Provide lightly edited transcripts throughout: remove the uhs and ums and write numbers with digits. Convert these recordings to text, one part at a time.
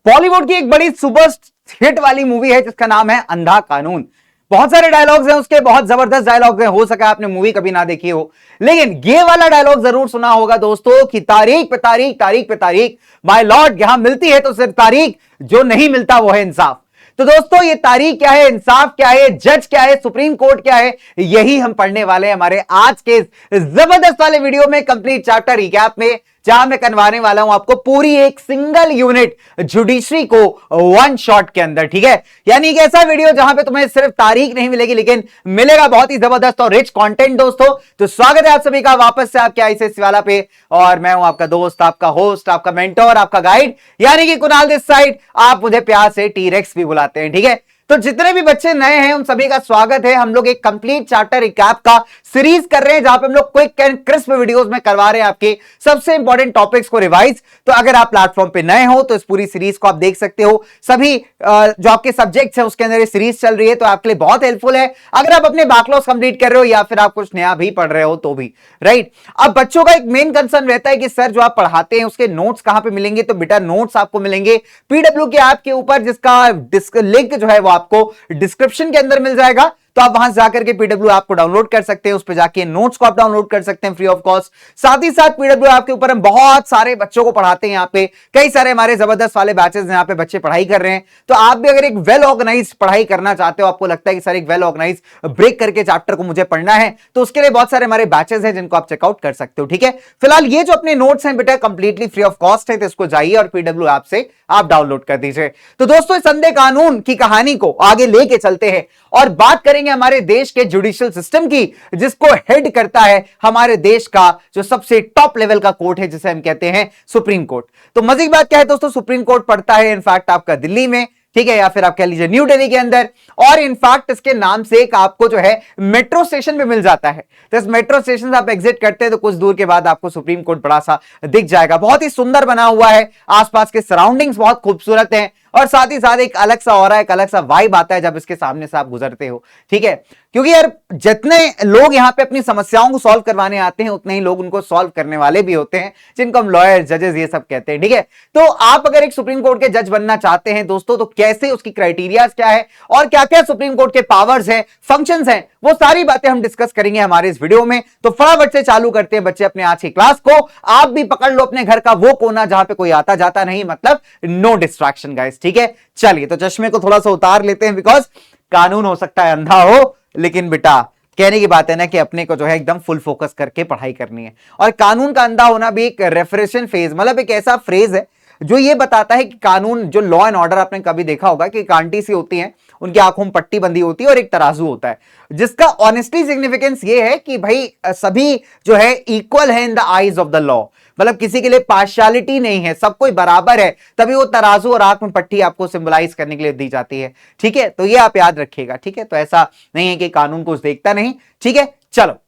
बॉलीवुड की एक बड़ी सुपर हिट वाली मूवी है जिसका नाम है अंधा कानून। बहुत सारे डायलॉग्स हैं उसके, बहुत जबरदस्त डायलॉग्स हैं। हो सका आपने मूवी कभी ना देखी हो, लेकिन ये वाला डायलॉग जरूर सुना होगा दोस्तों कि तारीख पे तारीख, तारीख पे तारीख, माय लॉर्ड, यहां मिलती है तो सिर्फ तारीख, जो नहीं मिलता वो है इंसाफ। तो दोस्तों ये तारीख क्या है, इंसाफ क्या है, जज क्या है, सुप्रीम कोर्ट क्या है, यही हम पढ़ने वाले हैं हमारे आज के जबरदस्त वाले वीडियो में, कंप्लीट चैप्टर रिकैप में, जहां मैं करवाने वाला हूं आपको पूरी एक सिंगल यूनिट जुडिशरी को वन शॉट के अंदर। ठीक है, यानी एक ऐसा वीडियो जहां पे तुम्हें सिर्फ तारीख नहीं मिलेगी लेकिन मिलेगा बहुत ही जबरदस्त और रिच कंटेंट दोस्तों। तो स्वागत है आप सभी का वापस से आपके आईसीएसई वाला पे, और मैं हूं आपका दोस्त, आपका होस्ट, आपका मेंटोर, आपका गाइड, यानी कि कुणाल दिस साइड। आप मुझे प्यार से टी-रेक्स भी बुलाते हैं। ठीक है, तो जितने भी बच्चे नए हैं उन सभी का स्वागत है। हम लोग एक कंप्लीट चैप्टर रिकैप का सीरीज कर रहे हैं जहां पे हम लोग क्विक एंड क्रिस्प वीडियोस में करवा रहे हैं आपके सबसे इंपॉर्टेंट टॉपिक्स को रिवाइज। तो अगर आप प्लेटफॉर्म पे नए हो तो इस पूरी सीरीज को आप देख सकते हो। सभी जो आपके सब्जेक्ट्स हैं उसके अंदर ये सीरीज चल रही है, तो आपके लिए बहुत हेल्पफुल है अगर आप अपने बैकलॉग्स कंप्लीट कर रहे हो या फिर आप कुछ नया भी पढ़ रहे हो तो भी। राइट, अब बच्चों का एक मेन कंसर्न रहता है कि सर जो आप पढ़ाते हैं उसके नोट्स कहां पे मिलेंगे। तो बेटा नोट्स आपको मिलेंगे पीडब्ल्यू के ऐप के ऊपर, जिसका लिंक जो है वो आपको डिस्क्रिप्शन के अंदर मिल जाएगा। तो आप वहां से जाकर के पीडब्ल्यू ऐप को डाउनलोड कर सकते हैं, उस पर जाके नोट्स को आप डाउनलोड कर सकते हैं फ्री ऑफ कॉस्ट। साथ ही साथ पीडब्ल्यू ऐप के ऊपर हम बहुत सारे बच्चों को पढ़ाते हैं। यहाँ पे कई सारे हमारे जबरदस्त वाले बैचेस यहाँ पे बच्चे पढ़ाई कर रहे हैं। तो आप भी अगर एक वेल ऑर्गेनाइज पढ़ाई करना चाहते हो, आपको लगता है कि सर एक वेल ऑर्गेनाइज ब्रेक करके चैप्टर को मुझे पढ़ना है, तो उसके लिए बहुत सारे हमारे बैचेस हैं जिनको आप चेकआउट कर सकते हो। ठीक है, फिलहाल ये जो अपने नोट्स हैं बेटा कंप्लीटली फ्री ऑफ कॉस्ट है, तो इसको जाइए और पीडब्ल्यू ऐप से आप डाउनलोड कर दीजिए। तो दोस्तों इस अंधे कानून की कहानी को आगे लेके चलते हैं और बात करेंगे हमारे देश के जुडिशियल सिस्टम की, जिसको हेड करता है हमारे देश का जो सबसे टॉप लेवल का कोर्ट है, जिसे हम कहते हैं सुप्रीम कोर्ट। तो मजे की बात क्या है दोस्तों, सुप्रीम कोर्ट पड़ता है इनफैक्ट आपका दिल्ली में, ठीक है, या फिर आप कह लीजिए न्यू दिल्ली के अंदर। और इनफैक्ट इसके नाम से एक आपको जो है मेट्रो स्टेशन भी मिल जाता है। तो इस मेट्रो स्टेशन से आप एग्जिट करते हैं तो कुछ दूर के बाद आपको सुप्रीम कोर्ट बड़ा सा दिख जाएगा। बहुत ही सुंदर बना हुआ है, आसपास के सराउंडिंग्स बहुत खूबसूरत हैं, और साथ ही साथ एक अलग सा ऑरा, एक अलग सा वाइब आता है जब इसके सामने से आप गुजरते हो। ठीक है, क्योंकि यार जितने लोग यहाँ पे अपनी समस्याओं को सॉल्व करवाने आते हैं उतने ही लोग उनको सॉल्व करने वाले भी होते हैं, जिनको हम लॉयर, जजेस ये सब कहते हैं। ठीक है, तो आप अगर एक सुप्रीम कोर्ट के जज बनना चाहते हैं दोस्तों, तो कैसे, उसकी क्राइटेरिया क्या है और क्या क्या सुप्रीम कोर्ट के पावर्स हैं, फंक्शंस हैं, वो सारी बातें हम डिस्कस करेंगे हमारे इस वीडियो में। तो फटाफट से चालू करते हैं बच्चे अपने आज की क्लास को। आप भी पकड़ लो अपने घर का वो कोना जहां पे कोई आता जाता नहीं, मतलब नो डिस्ट्रैक्शन गाइस। ठीक है, चलिए तो चश्मे को थोड़ा सा उतार लेते हैं, बिकॉज कानून हो सकता है अंधा हो, लेकिन बेटा कहने की बात है ना कि अपने को जो है एकदम फुल फोकस करके पढ़ाई करनी है। और कानून का अंधा होना भी एक रेफरेशन फेज, मतलब एक ऐसा फ्रेज है जो ये बताता है कि कानून, जो लॉ एंड ऑर्डर, आपने कभी देखा होगा कि एक आंटी सी होती है, उनकी आंखों में पट्टी बंधी होती है और एक तराजू होता है, जिसका ऑनेस्टली सिग्निफिकेंस ये है कि भाई सभी जो है इक्वल है in the eyes of the law, मतलब किसी के लिए पार्शियलिटी नहीं है, सब कोई बराबर है, तभी वो तराजू और आंख में पट्टी आपको सिंबलाइज करने के लिए दी जाती है। ठीक है, तो ये आप याद रखिएगा। ठीक है, तो ऐसा नहीं है कि कानून कुछ देखता नहीं। ठीक है, चलो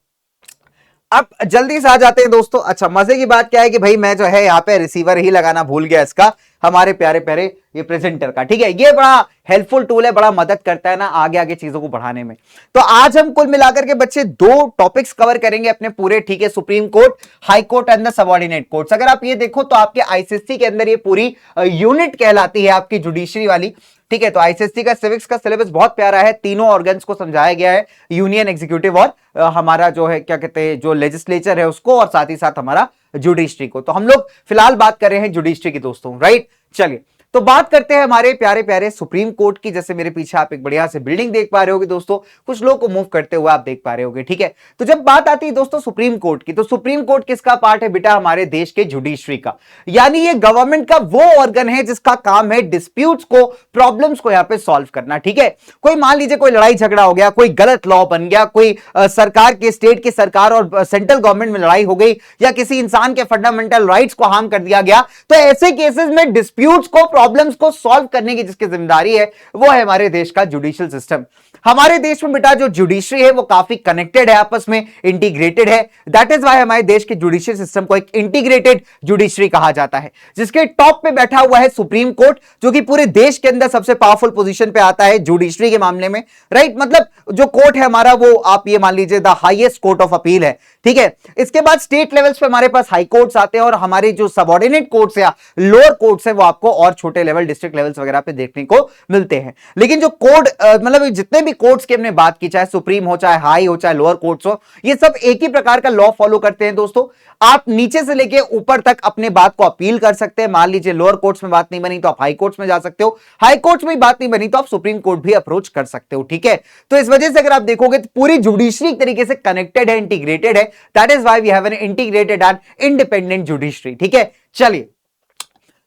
अब जल्दी से आ जाते हैं दोस्तों। अच्छा, मजे की बात क्या है कि भाई मैं जो है यहाँ पे रिसीवर ही लगाना भूल गया इसका, हमारे प्यारे प्यारे ये प्रेजेंटर का। ठीक है, ये बड़ा हेल्पफुल टूल है, बड़ा मदद करता है ना आगे आगे चीजों को बढ़ाने में। तो आज हम कुल मिलाकर के बच्चे 2 टॉपिक्स कवर करेंगे अपने पूरे। ठीक है, supreme court, high court and the subordinate courts. अगर आप ये देखो तो आपके आईसीएसई के अंदर ये पूरी यूनिट कहलाती है आपकी जुडिशरी वाली। ठीक है, तो आईसीएसई का सिविक्स का सिलेबस बहुत प्यारा है, तीनों ऑर्गन्स को समझाया गया है, यूनियन, एग्जीक्यूटिव और हमारा जो है क्या कहते हैं जो लेजिस्लेचर है उसको, और साथ ही साथ हमारा जुडिशरी को। तो हम लोग फिलहाल बात कर रहे हैं जुडिशरी की दोस्तों। राइट, चलिए तो बात करते हैं हमारे प्यारे प्यारे सुप्रीम कोर्ट की। जैसे मेरे पीछे आप एक बढ़िया से बिल्डिंग देख पा रहे होगे दोस्तों, कुछ लोग को मूव करते हुए आप देख पा रहे होगे। ठीक है, तो जब बात आती है दोस्तों सुप्रीम कोर्ट की, तो सुप्रीम कोर्ट किसका पार्ट है बेटा, हमारे देश के जुडिशरी का। यानी ये गवर्नमेंट का वो ऑर्गन है जिसका काम है डिस्प्यूट्स को, प्रॉब्लम्स को यहाँ पे सॉल्व करना। ठीक है, कोई मान लीजिए कोई लड़ाई झगड़ा हो गया, कोई गलत लॉ बन गया, कोई सरकार के, स्टेट की सरकार और सेंट्रल गवर्नमेंट में लड़ाई हो गई, या किसी इंसान के फंडामेंटल राइट्स को हार्म कर दिया गया, तो ऐसे केसेस में डिस्प्यूट्स को, प्रॉब्लम्स को सॉल्व करने की जिसकी जिम्मेदारी है वो है हमारे देश का जुडिशियल सिस्टम। हमारे देश में बेटा जो जुडिशरी है वो काफी कनेक्टेड है, आपस में इंटीग्रेटेड है। दैट इज व्हाई हमारे देश के जुडिशियल सिस्टम को एक इंटीग्रेटेड जुडिशरी कहा जाता है, जिसके टॉप पे बैठा हुआ है सुप्रीम कोर्ट, जो कि पूरे देश के अंदर सबसे पावरफुल पोजीशन पे आता है जुडिशरी के मामले में। राइट, मतलब जो कोर्ट है हमारा वो आप ये मान लीजिए the highest court of appeal है। ठीक है, इसके बाद स्टेट लेवल्स पे हमारे पास हाई कोर्ट्स आते हैं, और हमारे जो सबऑर्डिनेट कोर्ट्स या लोअर कोर्ट्स है वो आपको और छोटे लेवल डिस्ट्रिक्ट लेवल्स वगैरह पे देखने को मिलते हैं। लेकिन जो कोर्ट मतलब जितने भी कोर्ट्स की हमने बात की, चाहे सुप्रीम हो, चाहे हाई हो, चाहे लोअर कोर्ट्स हो, ये सब एक ही प्रकार का लॉ फॉलो करते हैं दोस्तों। आप नीचे से लेके ऊपर तक अपने बात को अपील कर सकते हैं। मान लीजिए लोअर कोर्ट्स में बात नहीं बनी तो आप हाई कोर्ट्स में जा सकते हो, हाई कोर्ट्स में बात नहीं बनी तो आप सुप्रीम कोर्ट भी अप्रोच कर सकते हो, ठीक है। तो इस वजह से अगर आप देखोगे तो पूरी जुडिशरी एक तरीके से कनेक्टेड है, इंटीग्रेटेड है। That is why we have an integrated and independent judiciary, ठीक है। चलिए,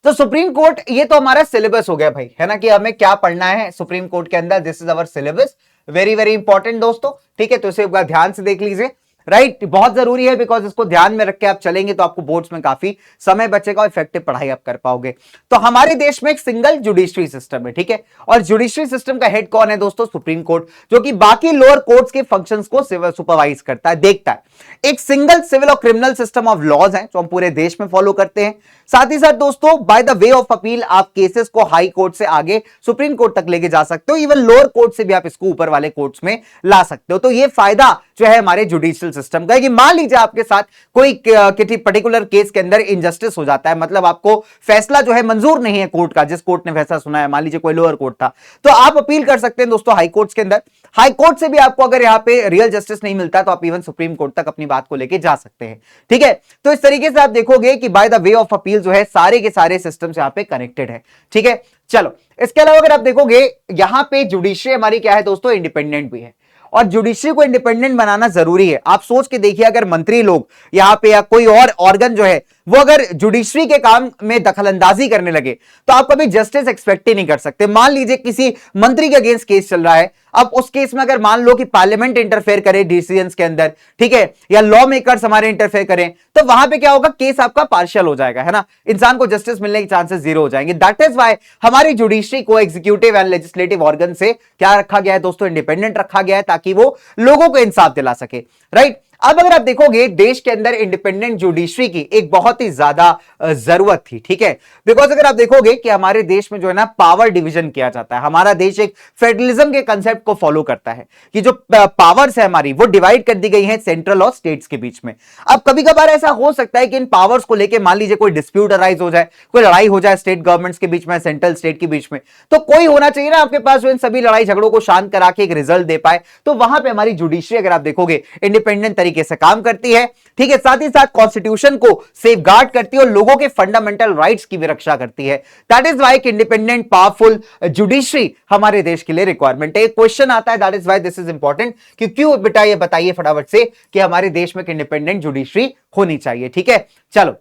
तो सुप्रीम कोर्ट, ये तो हमारा सिलेबस हो गया भाई, है ना, कि हमें क्या पढ़ना है सुप्रीम कोर्ट के अंदर। This is our syllabus, very very important दोस्तों, ठीक है। तो इसे एक बार ध्यान से देख लीजिए, राइट, बहुत जरूरी है, बिकॉज इसको ध्यान में रख के आप चलेंगे तो आपको बोर्ड्स में काफी समय बचेगा और इफेक्टिव पढ़ाई आप कर पाओगे। तो हमारे देश में एक सिंगल जुडिशरी सिस्टम है, ठीक है, और जुडिशरी सिस्टम का हेड कौन है दोस्तों? सुप्रीम कोर्ट, जो कि बाकी लोअर कोर्ट्स के फंक्शंस को सुपरवाइज करता है, देखता है। एक सिंगल सिविल और क्रिमिनल सिस्टम ऑफ लॉज है जो हम पूरे देश में फॉलो करते हैं। साथ ही साथ दोस्तों, by the way of appeal आप केसेस को हाई कोर्ट से आगे सुप्रीम कोर्ट तक लेके जा सकते हो, इवन लोअर कोर्ट से भी आप इसको ऊपर वाले कोर्ट्स में ला सकते हो। तो ये फायदा जो है हमारे जुडिशियल सिस्टम का है कि मान लीजिए आपके साथ कोई किसी पर्टिकुलर केस के अंदर इनजस्टिस हो जाता है, मतलब आपको फैसला जो है मंजूर नहीं है कोर्ट का, जिस कोर्ट ने फैसला सुना है, मान लीजिए कोई लोअर कोर्ट था, तो आप अपील कर सकते हैं दोस्तों हाई कोर्ट्स के अंदर। हाई कोर्ट से भी आपको अगर यहां पे रियल जस्टिस नहीं मिलता तो आप इवन सुप्रीम कोर्ट तक अपनी बात को लेके जा सकते हैं, ठीक है। तो इस तरीके से आप देखोगे कि by the way of appeal जो है सारे के सारे सिस्टम्स यहां पे कनेक्टेड है, ठीक है। चलो, इसके अलावा अगर आप देखोगे यहां पे जुडिशरी हमारी क्या है दोस्तों? इंडिपेंडेंट भी है, और जुडिशरी को इंडिपेंडेंट बनाना जरूरी है। आप सोच के देखिए, अगर मंत्री लोग यहां पे या कोई और ऑर्गन जो है वो अगर जुडिशरी के काम में दखलंदाजी करने लगे तो आप कभी जस्टिस एक्सपेक्ट ही नहीं कर सकते। मान लीजिए किसी मंत्री के अगेंस्ट केस चल रहा है, अब उस केस में अगर मान लो कि पार्लियामेंट इंटरफेयर करे डिसीजंस के अंदर, ठीक है, या लॉ मेकर्स हमारे इंटरफेयर करें, तो वहां पे क्या होगा? केस आपका पार्शियल हो जाएगा, है ना, इंसान को जस्टिस मिलने के चांसेस जीरो हो जाएंगे। दैट इज व्हाई हमारी जुडिशरी को एग्जीक्यूटिव एंड लेजिस्लेटिव ऑर्गन से क्या रखा गया है दोस्तों? इंडिपेंडेंट रखा गया है, ताकि वो लोगों को इंसाफ दिला सके, राइट। अब अगर आप देखोगे देश के अंदर इंडिपेंडेंट जुडिशरी की एक बहुत ही ज्यादा जरूरत थी, ठीक है, बिकॉज अगर आप देखोगे कि हमारे देश में जो है ना पावर डिवीजन किया जाता है, हमारा देश एक फेडरलिज्म के कंसेप्ट को फॉलो करता है कि जो पावर्स है हमारी वो डिवाइड कर दी गई है सेंट्रल और स्टेट्स के बीच में। अब कभी कभार ऐसा हो सकता है कि इन पावर्स को लेकर मान लीजिए कोई डिस्प्यूट अराइज हो जाए, कोई लड़ाई हो जाए स्टेट गवर्नमेंट्स के बीच में, सेंट्रल स्टेट के बीच में, तो कोई होना चाहिए ना आपके पास जो इन सभी लड़ाई झगड़ों को शांत करा के एक रिजल्ट दे पाए। तो वहां पर हमारी जुडिशरी अगर आप देखोगे इंडिपेंडेंट तरीके से काम करती है, ठीक है, साथ ही साथ कॉन्स्टिट्यूशन को सेफगार्ड करती है और लोगों के फंडामेंटल राइट्स की भी रक्षा करती है। That is why independent powerful judiciary हमारे देश के लिए रिक्वायरमेंट है। एक क्वेश्चन आता है, that is why this is important, कि क्यों बेटा ये बताइए फटाफट से कि हमारे देश में इंडिपेंडेंट जुडिशरी होनी चाहिए, ठीक है। चलो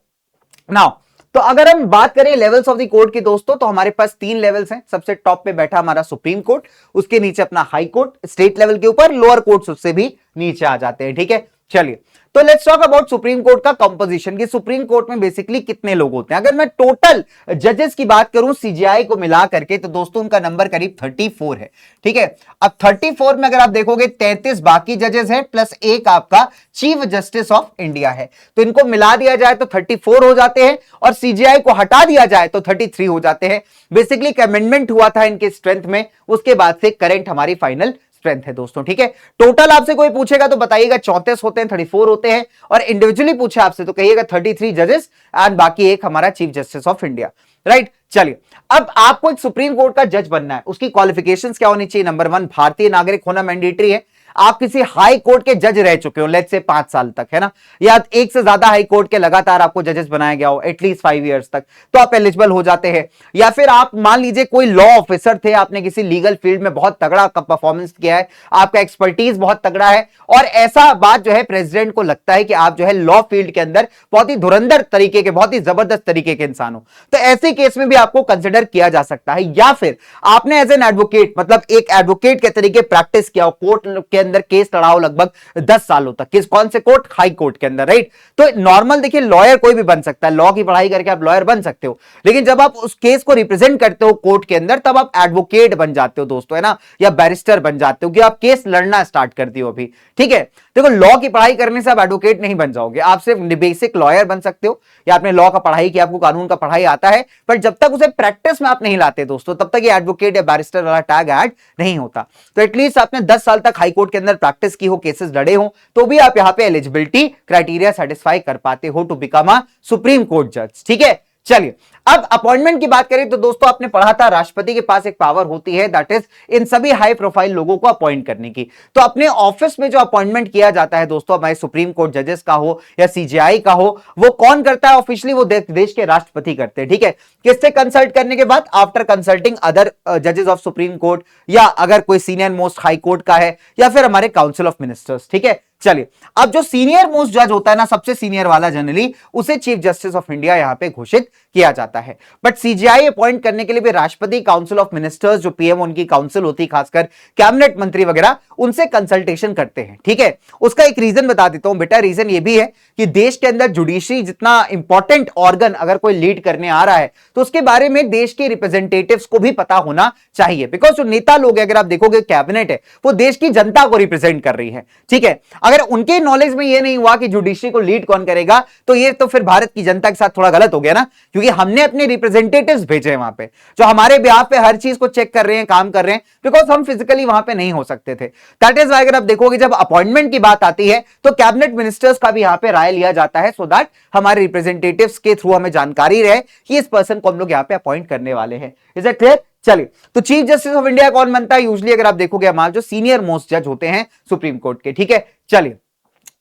नाउ, तो अगर हम बात करें लेवल्स ऑफ द कोर्ट की दोस्तों, तो हमारे पास 3 लेवल्स हैं। सबसे टॉप पे बैठा हमारा सुप्रीम कोर्ट, उसके नीचे अपना हाई कोर्ट, स्टेट लेवल के ऊपर लोअर कोर्ट्स उससे भी नीचे आ जाते हैं, ठीक है। चलिए, तो let's talk about supreme court का कंपोजिशन, कि सुप्रीम कोर्ट में बेसिकली कितने लोग होते हैं। अगर मैं टोटल जजेस की बात करूं सीजीआई को मिला करके, तो दोस्तों उनका नंबर करीब 34 है, ठीक है। अब 34 में अगर आप देखोगे 33 बाकी जजेस हैं प्लस एक आपका चीफ जस्टिस ऑफ इंडिया है, तो इनको मिला दिया जाए तो 34 हो जाते हैं, और सीजीआई को हटा दिया जाए तो 33 हो जाते हैं। बेसिकली एक अमेंडमेंट हुआ था इनके स्ट्रेंथ में, उसके बाद से करंट हमारी फाइनल स्ट्रेंथ है दोस्तों, ठीक है। टोटल आपसे कोई पूछेगा तो बताइएगा 34 होते हैं, 34 होते हैं, और इंडिविजुअली पूछे आपसे तो कहिएगा 33 जजेस एंड बाकी एक हमारा chief justice of India, right. चलिए, अब आपको एक सुप्रीम कोर्ट का जज बनना है, उसकी क्वालिफिकेशंस क्या होनी चाहिए? नंबर 1, भारतीय नागरिक होना मैंडेटरी है। आप किसी हाई कोर्ट के जज रह चुके हो लेट्स से 5 साल तक, है ना, या एक से ज्यादा हाई कोर्ट के लगातार आपको जजेस बनाया गया हो एटलीस्ट 5 इयर्स तक, तो आप एलिजिबल हो जाते हैं। या फिर आप मान लीजिए कोई लॉ ऑफिसर थे, आपने किसी लीगल फील्ड में बहुत तगड़ा परफॉर्मेंस किया है, आपका एक्सपर्टीज बहुत तगड़ा है, और ऐसा बात जो है प्रेसिडेंट को लगता है कि आप जो है लॉ फील्ड के अंदर बहुत ही धुरंधर तरीके के, बहुत ही जबरदस्त तरीके के इंसान हो, तो ऐसे केस में भी आपको कंसिडर किया जा सकता है। या फिर आपने एज एन एडवोकेट, मतलब एक एडवोकेट के तरीके प्रैक्टिस किया हो, कोर्ट के अंदर केस लड़ा हो लगभग 10 सालों तक, किस कौन से कोर्ट? हाई कोर्ट के अंदर, राइट। तो नॉर्मल देखिए लॉयर कोई भी बन सकता है, लॉ की पढ़ाई करके आप लॉयर बन सकते हो, लेकिन जब आप उस केस को रिप्रेजेंट करते हो कोर्ट के अंदर तब आप एडवोकेट बन जाते हो दोस्तों, है ना, या बैरिस्टर बन जाते हो कि आप केस लड़ना स्टार्ट कर दियो अभी, ठीक है। देखो लॉ की पढ़ाई करने से आप एडवोकेट नहीं बन जाओगे, आप सिर्फ बेसिक लॉयर बन सकते हो, या आपने लॉ का पढ़ाई किया, आपको कानून का पढ़ाई आता है, पर जब तक उसे प्रैक्टिस में आप नहीं लाते दोस्तों तब तक ये एडवोकेट या बैरिस्टर वाला टैग ऐड नहीं होता। तो एटलीस्ट आपने 10 साल तक हाई कोर्ट के अंदर प्रैक्टिस की हो, केसेस लड़े हो, तो भी आप यहां पे एलिजिबिलिटी क्राइटेरिया सेटिस्फाई कर पाते हो to become a supreme court जज, ठीक है। चलिए, अब अपॉइंटमेंट की बात करें तो दोस्तों आपने पढ़ा था राष्ट्रपति के पास एक पावर होती है, दैट इज इन सभी हाई प्रोफाइल लोगों को अपॉइंट करने की। तो अपने ऑफिस में जो अपॉइंटमेंट किया जाता है दोस्तों, हमारे सुप्रीम कोर्ट जजेस का हो या सीजेआई का हो, वो कौन करता है ऑफिशियली? वो देश के राष्ट्रपति करते हैं। ठीक है, किससे कंसल्ट करने के बाद? आफ्टर कंसल्टिंग अदर जजेस ऑफ सुप्रीम कोर्ट, या अगर कोई सीनियर मोस्ट हाई कोर्ट का है, या फिर हमारे काउंसिल ऑफ मिनिस्टर्स। ठीक है, चलिए, अब जो सीनियर मोस्ट जज होता है ना, सबसे सीनियर वाला जनरली, उसे चीफ जस्टिस ऑफ इंडिया यहां पे घोषित किया जाता है। बट सीजीआई अपॉइंट करने के लिए भी राष्ट्रपति, काउंसिल ऑफ मिनिस्टर्स, जो पीएम उनकी काउंसिल होती है, खासकर कैबिनेट मंत्री वगैरह, उनसे कंसल्टेशन करते हैं। ठीक है, उसका एक रीजन बता देता हूं बेटा। रीजन ये भी है कि देश के अंदर जुडिशरी जितना इंपॉर्टेंट ऑर्गन अगर कोई लीड करने आ रहा है, तो उसके बारे में देश के रिप्रेजेंटेटिव्स को भी पता होना चाहिए। बिकॉज जो नेता लोग, अगर आप देखोगे कैबिनेट है, वो देश की जनता को रिप्रेजेंट कर रही है। ठीक है, अगर उनके नॉलेज में ये नहीं हुआ कि जुडिशरी को लीड कौन करेगा, तो ये तो फिर भारत की जनता के साथ थोड़ा गलत हो गया ना, क्योंकि हमने अपने रिप्रेजेंटेटिव्स भेजे हैं वहां पे, जो हमारे बिहाफ पे हर चीज को चेक कर रहे हैं, काम कर रहे हैं, बिकॉज हम फिजिकली वहां पे नहीं हो सकते थे। दैट इज वाई अगर आप देखोगे जब अपॉइंटमेंट की बात आती है तो कैबिनेट मिनिस्टर्स का भी यहां पे राय लिया जाता है, सो दैट हमारे रिप्रेजेंटेटिव्स के थ्रू हमें जानकारी रहे कि इस पर्सन को हम लोग यहां पे अपॉइंट करने वाले हैं। Is it clear? चलिए, तो चीफ जस्टिस ऑफ इंडिया कौन बनता है? यूजुअली अगर आप देखोगे हमारे जो सीनियर मोस्ट जज होते हैं सुप्रीम कोर्ट के। ठीक है, चलिए,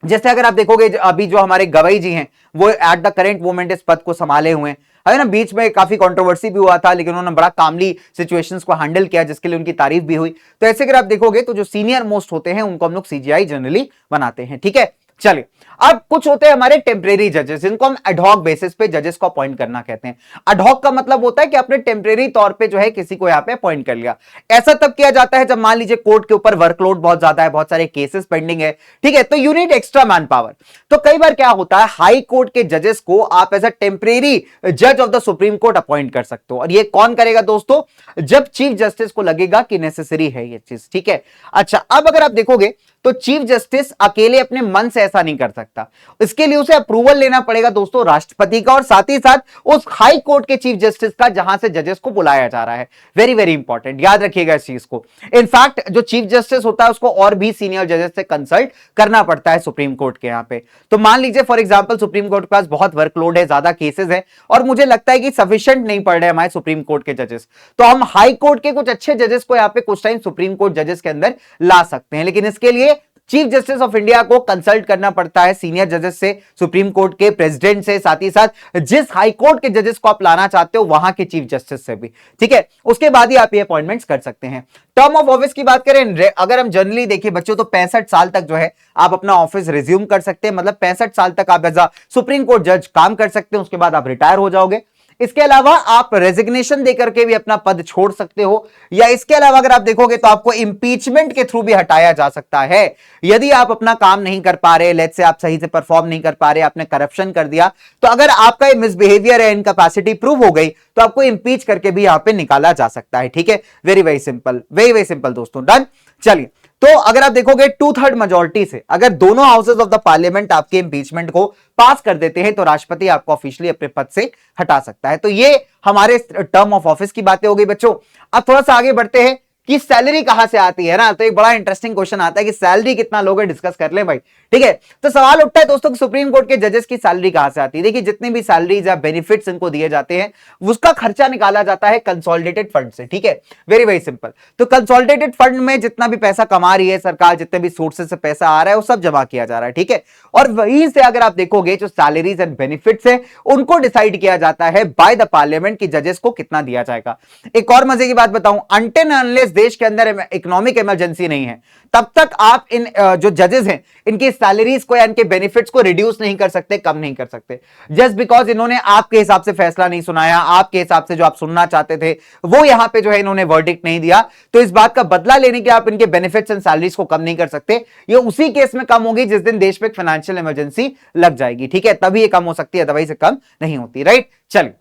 जैसे अगर आप देखोगे अभी जो हमारे गवाई जी हैं, वो एट द करेंट मोमेंट इस पद को संभाले हुए हैं, है ना। बीच में काफी कंट्रोवर्सी भी हुआ था, लेकिन उन्होंने बड़ा कामली सिचुएशंस को हैंडल किया, जिसके लिए उनकी तारीफ भी हुई। तो ऐसे अगर आप देखोगे तो जो सीनियर मोस्ट होते हैं उनको हम लोग सीजीआई जनरली बनाते हैं। ठीक है, चलिए, अब कुछ होते हैं हमारे टेम्परेरी जजेस, जिनको हम एडहॉक बेसिस पे जजेस को अपॉइंट करना कहते हैं। एडहॉक का मतलब होता है कि आपने टेम्परेरी तौर पे जो है किसी को यहां पे अपॉइंट कर लिया। ऐसा तब किया जाता है जब मान लीजिए कोर्ट के ऊपर वर्कलोड बहुत ज्यादा है, बहुत सारे केसेस पेंडिंग है। ठीक है, तो you need extra man power. तो कई बार क्या होता है, हाई कोर्ट के जजेस को आप एज अ टेम्परेरी जज of the supreme court appoint कर सकते हो। और ये कौन करेगा दोस्तों? जब चीफ जस्टिस को लगेगा कि नेसेसरी है ये चीज। ठीक है, अच्छा, अब अगर आप देखोगे तो चीफ जस्टिस अकेले अपने मन से ऐसा नहीं कर सकता, इसके लिए उसे अप्रूवल लेना पड़ेगा दोस्तों राष्ट्रपति का, और साथ ही साथ उस हाई कोर्ट के चीफ जस्टिस का जहां से जजेस को बुलाया जा रहा है। वेरी वेरी इंपॉर्टेंट, याद रखिएगा इस चीज को। इनफैक्ट जो चीफ जस्टिस होता है उसको और भी सीनियर जजेस से कंसल्ट करना पड़ता है सुप्रीम कोर्ट के यहां पे। तो मान लीजिए फॉर एग्जांपल सुप्रीम कोर्ट के पास बहुत वर्कलोड है, ज्यादा केसेस है, और मुझे लगता है कि सफिशिएंट नहीं पड़ रहे हमारे सुप्रीम कोर्ट के जजेस, तो हम हाई कोर्ट के कुछ अच्छे जजेस को यहां पे कुछ टाइम सुप्रीम कोर्ट जजेस के अंदर ला सकते हैं। लेकिन इसके लिए चीफ जस्टिस ऑफ इंडिया को कंसल्ट करना पड़ता है सीनियर जजेस से, सुप्रीम कोर्ट के प्रेसिडेंट से, साथ ही साथ जिस हाई कोर्ट के जजेस को आप लाना चाहते हो वहां के चीफ जस्टिस से भी। ठीक है, उसके बाद ही आप ये अपॉइंटमेंट्स कर सकते हैं। टर्म ऑफ ऑफिस की बात करें, अगर हम जनरली देखिए बच्चों, तो 65 साल तक जो है आप अपना ऑफिस रिज्यूम कर सकते हैं, मतलब 65 साल तक आप एज अ सुप्रीम कोर्ट जज काम कर सकते हैं, उसके बाद आप रिटायर हो जाओगे। इसके अलावा आप रेजिग्नेशन देकर के भी अपना पद छोड़ सकते हो, या इसके अलावा अगर आप देखोगे तो आपको इंपीचमेंट के थ्रू भी हटाया जा सकता है। यदि आप अपना काम नहीं कर पा रहे, लेट्स से आप सही से परफॉर्म नहीं कर पा रहे, आपने करप्शन कर दिया, तो अगर आपका मिसबिहेवियर है, इनकैपेसिटी प्रूव हो गई, तो आपको इंपीच करके भी यहां पे निकाला जा सकता है। ठीक है, very very simple, very very simple दोस्तों, डन। चलिए, तो अगर आप देखोगे 2/3 मेजोरिटी से अगर दोनों हाउसेज ऑफ द पार्लियामेंट आपके इंपीचमेंट को पास कर देते हैं, तो राष्ट्रपति आपको ऑफिशियली अपने पद से हटा सकता है। तो ये हमारे टर्म ऑफ ऑफिस की बातें हो गई बच्चों। अब थोड़ा सा आगे बढ़ते हैं कि सैलरी कहां से आती है ना। तो एक बड़ा इंटरेस्टिंग क्वेश्चन आता है कि सैलरी कितना लोगे, डिस्कस कर ले भाई। ठीक है, तो सवाल उठता है दोस्तों कि सुप्रीम कोर्ट के जजेस की सैलरी कहां से आती है। देखिए, जितनी भी सैलरीज या बेनिफिट्स इनको दिए जाते हैं, उसका खर्चा निकाला जाता है कंसोलिडेटेड फंड से। ठीक है, वेरी वेरी सिंपल। तो कंसोलिडेटेड फंड में जितना भी पैसा कमा रही है सरकार, जितने भी सोर्सेस से पैसा आ रहा है, वो सब जमा किया जा रहा है। ठीक है, और वहीं से अगर आप देखोगे जो सैलरीज एंड बेनिफिट्स है, उनको डिसाइड किया जाता है बाय द पार्लियामेंट की जजेस को कितना दिया जाएगा। एक और मजे की बात बताऊं, अनटिल अनलेस देश के अंदर इकोनॉमिक इमरजेंसी नहीं है, तब तक आप इन जो जजेस हैं इनकी सैलरीज को या इनके बेनिफिट्स को रिड्यूस नहीं कर सकते, कम नहीं कर सकते। जस्ट बिकॉज इन्होंने आपके हिसाब से फैसला नहीं सुनाया, आपके हिसाब से जो आप सुनना चाहते थे वो यहां पे जो है इन्होंने वर्डिक्ट नहीं दिया, तो इस बात का बदला लेने के आप इनके बेनिफिट्स एंड सैलरीज को कम नहीं कर सकते। ये उसी केस में कम होगी जिस दिन देश में फाइनेंशियल इमरजेंसी लग जाएगी। ठीक है, तभी ये कम हो सकती है, दवाई से कम नहीं होती। राइट, चलिए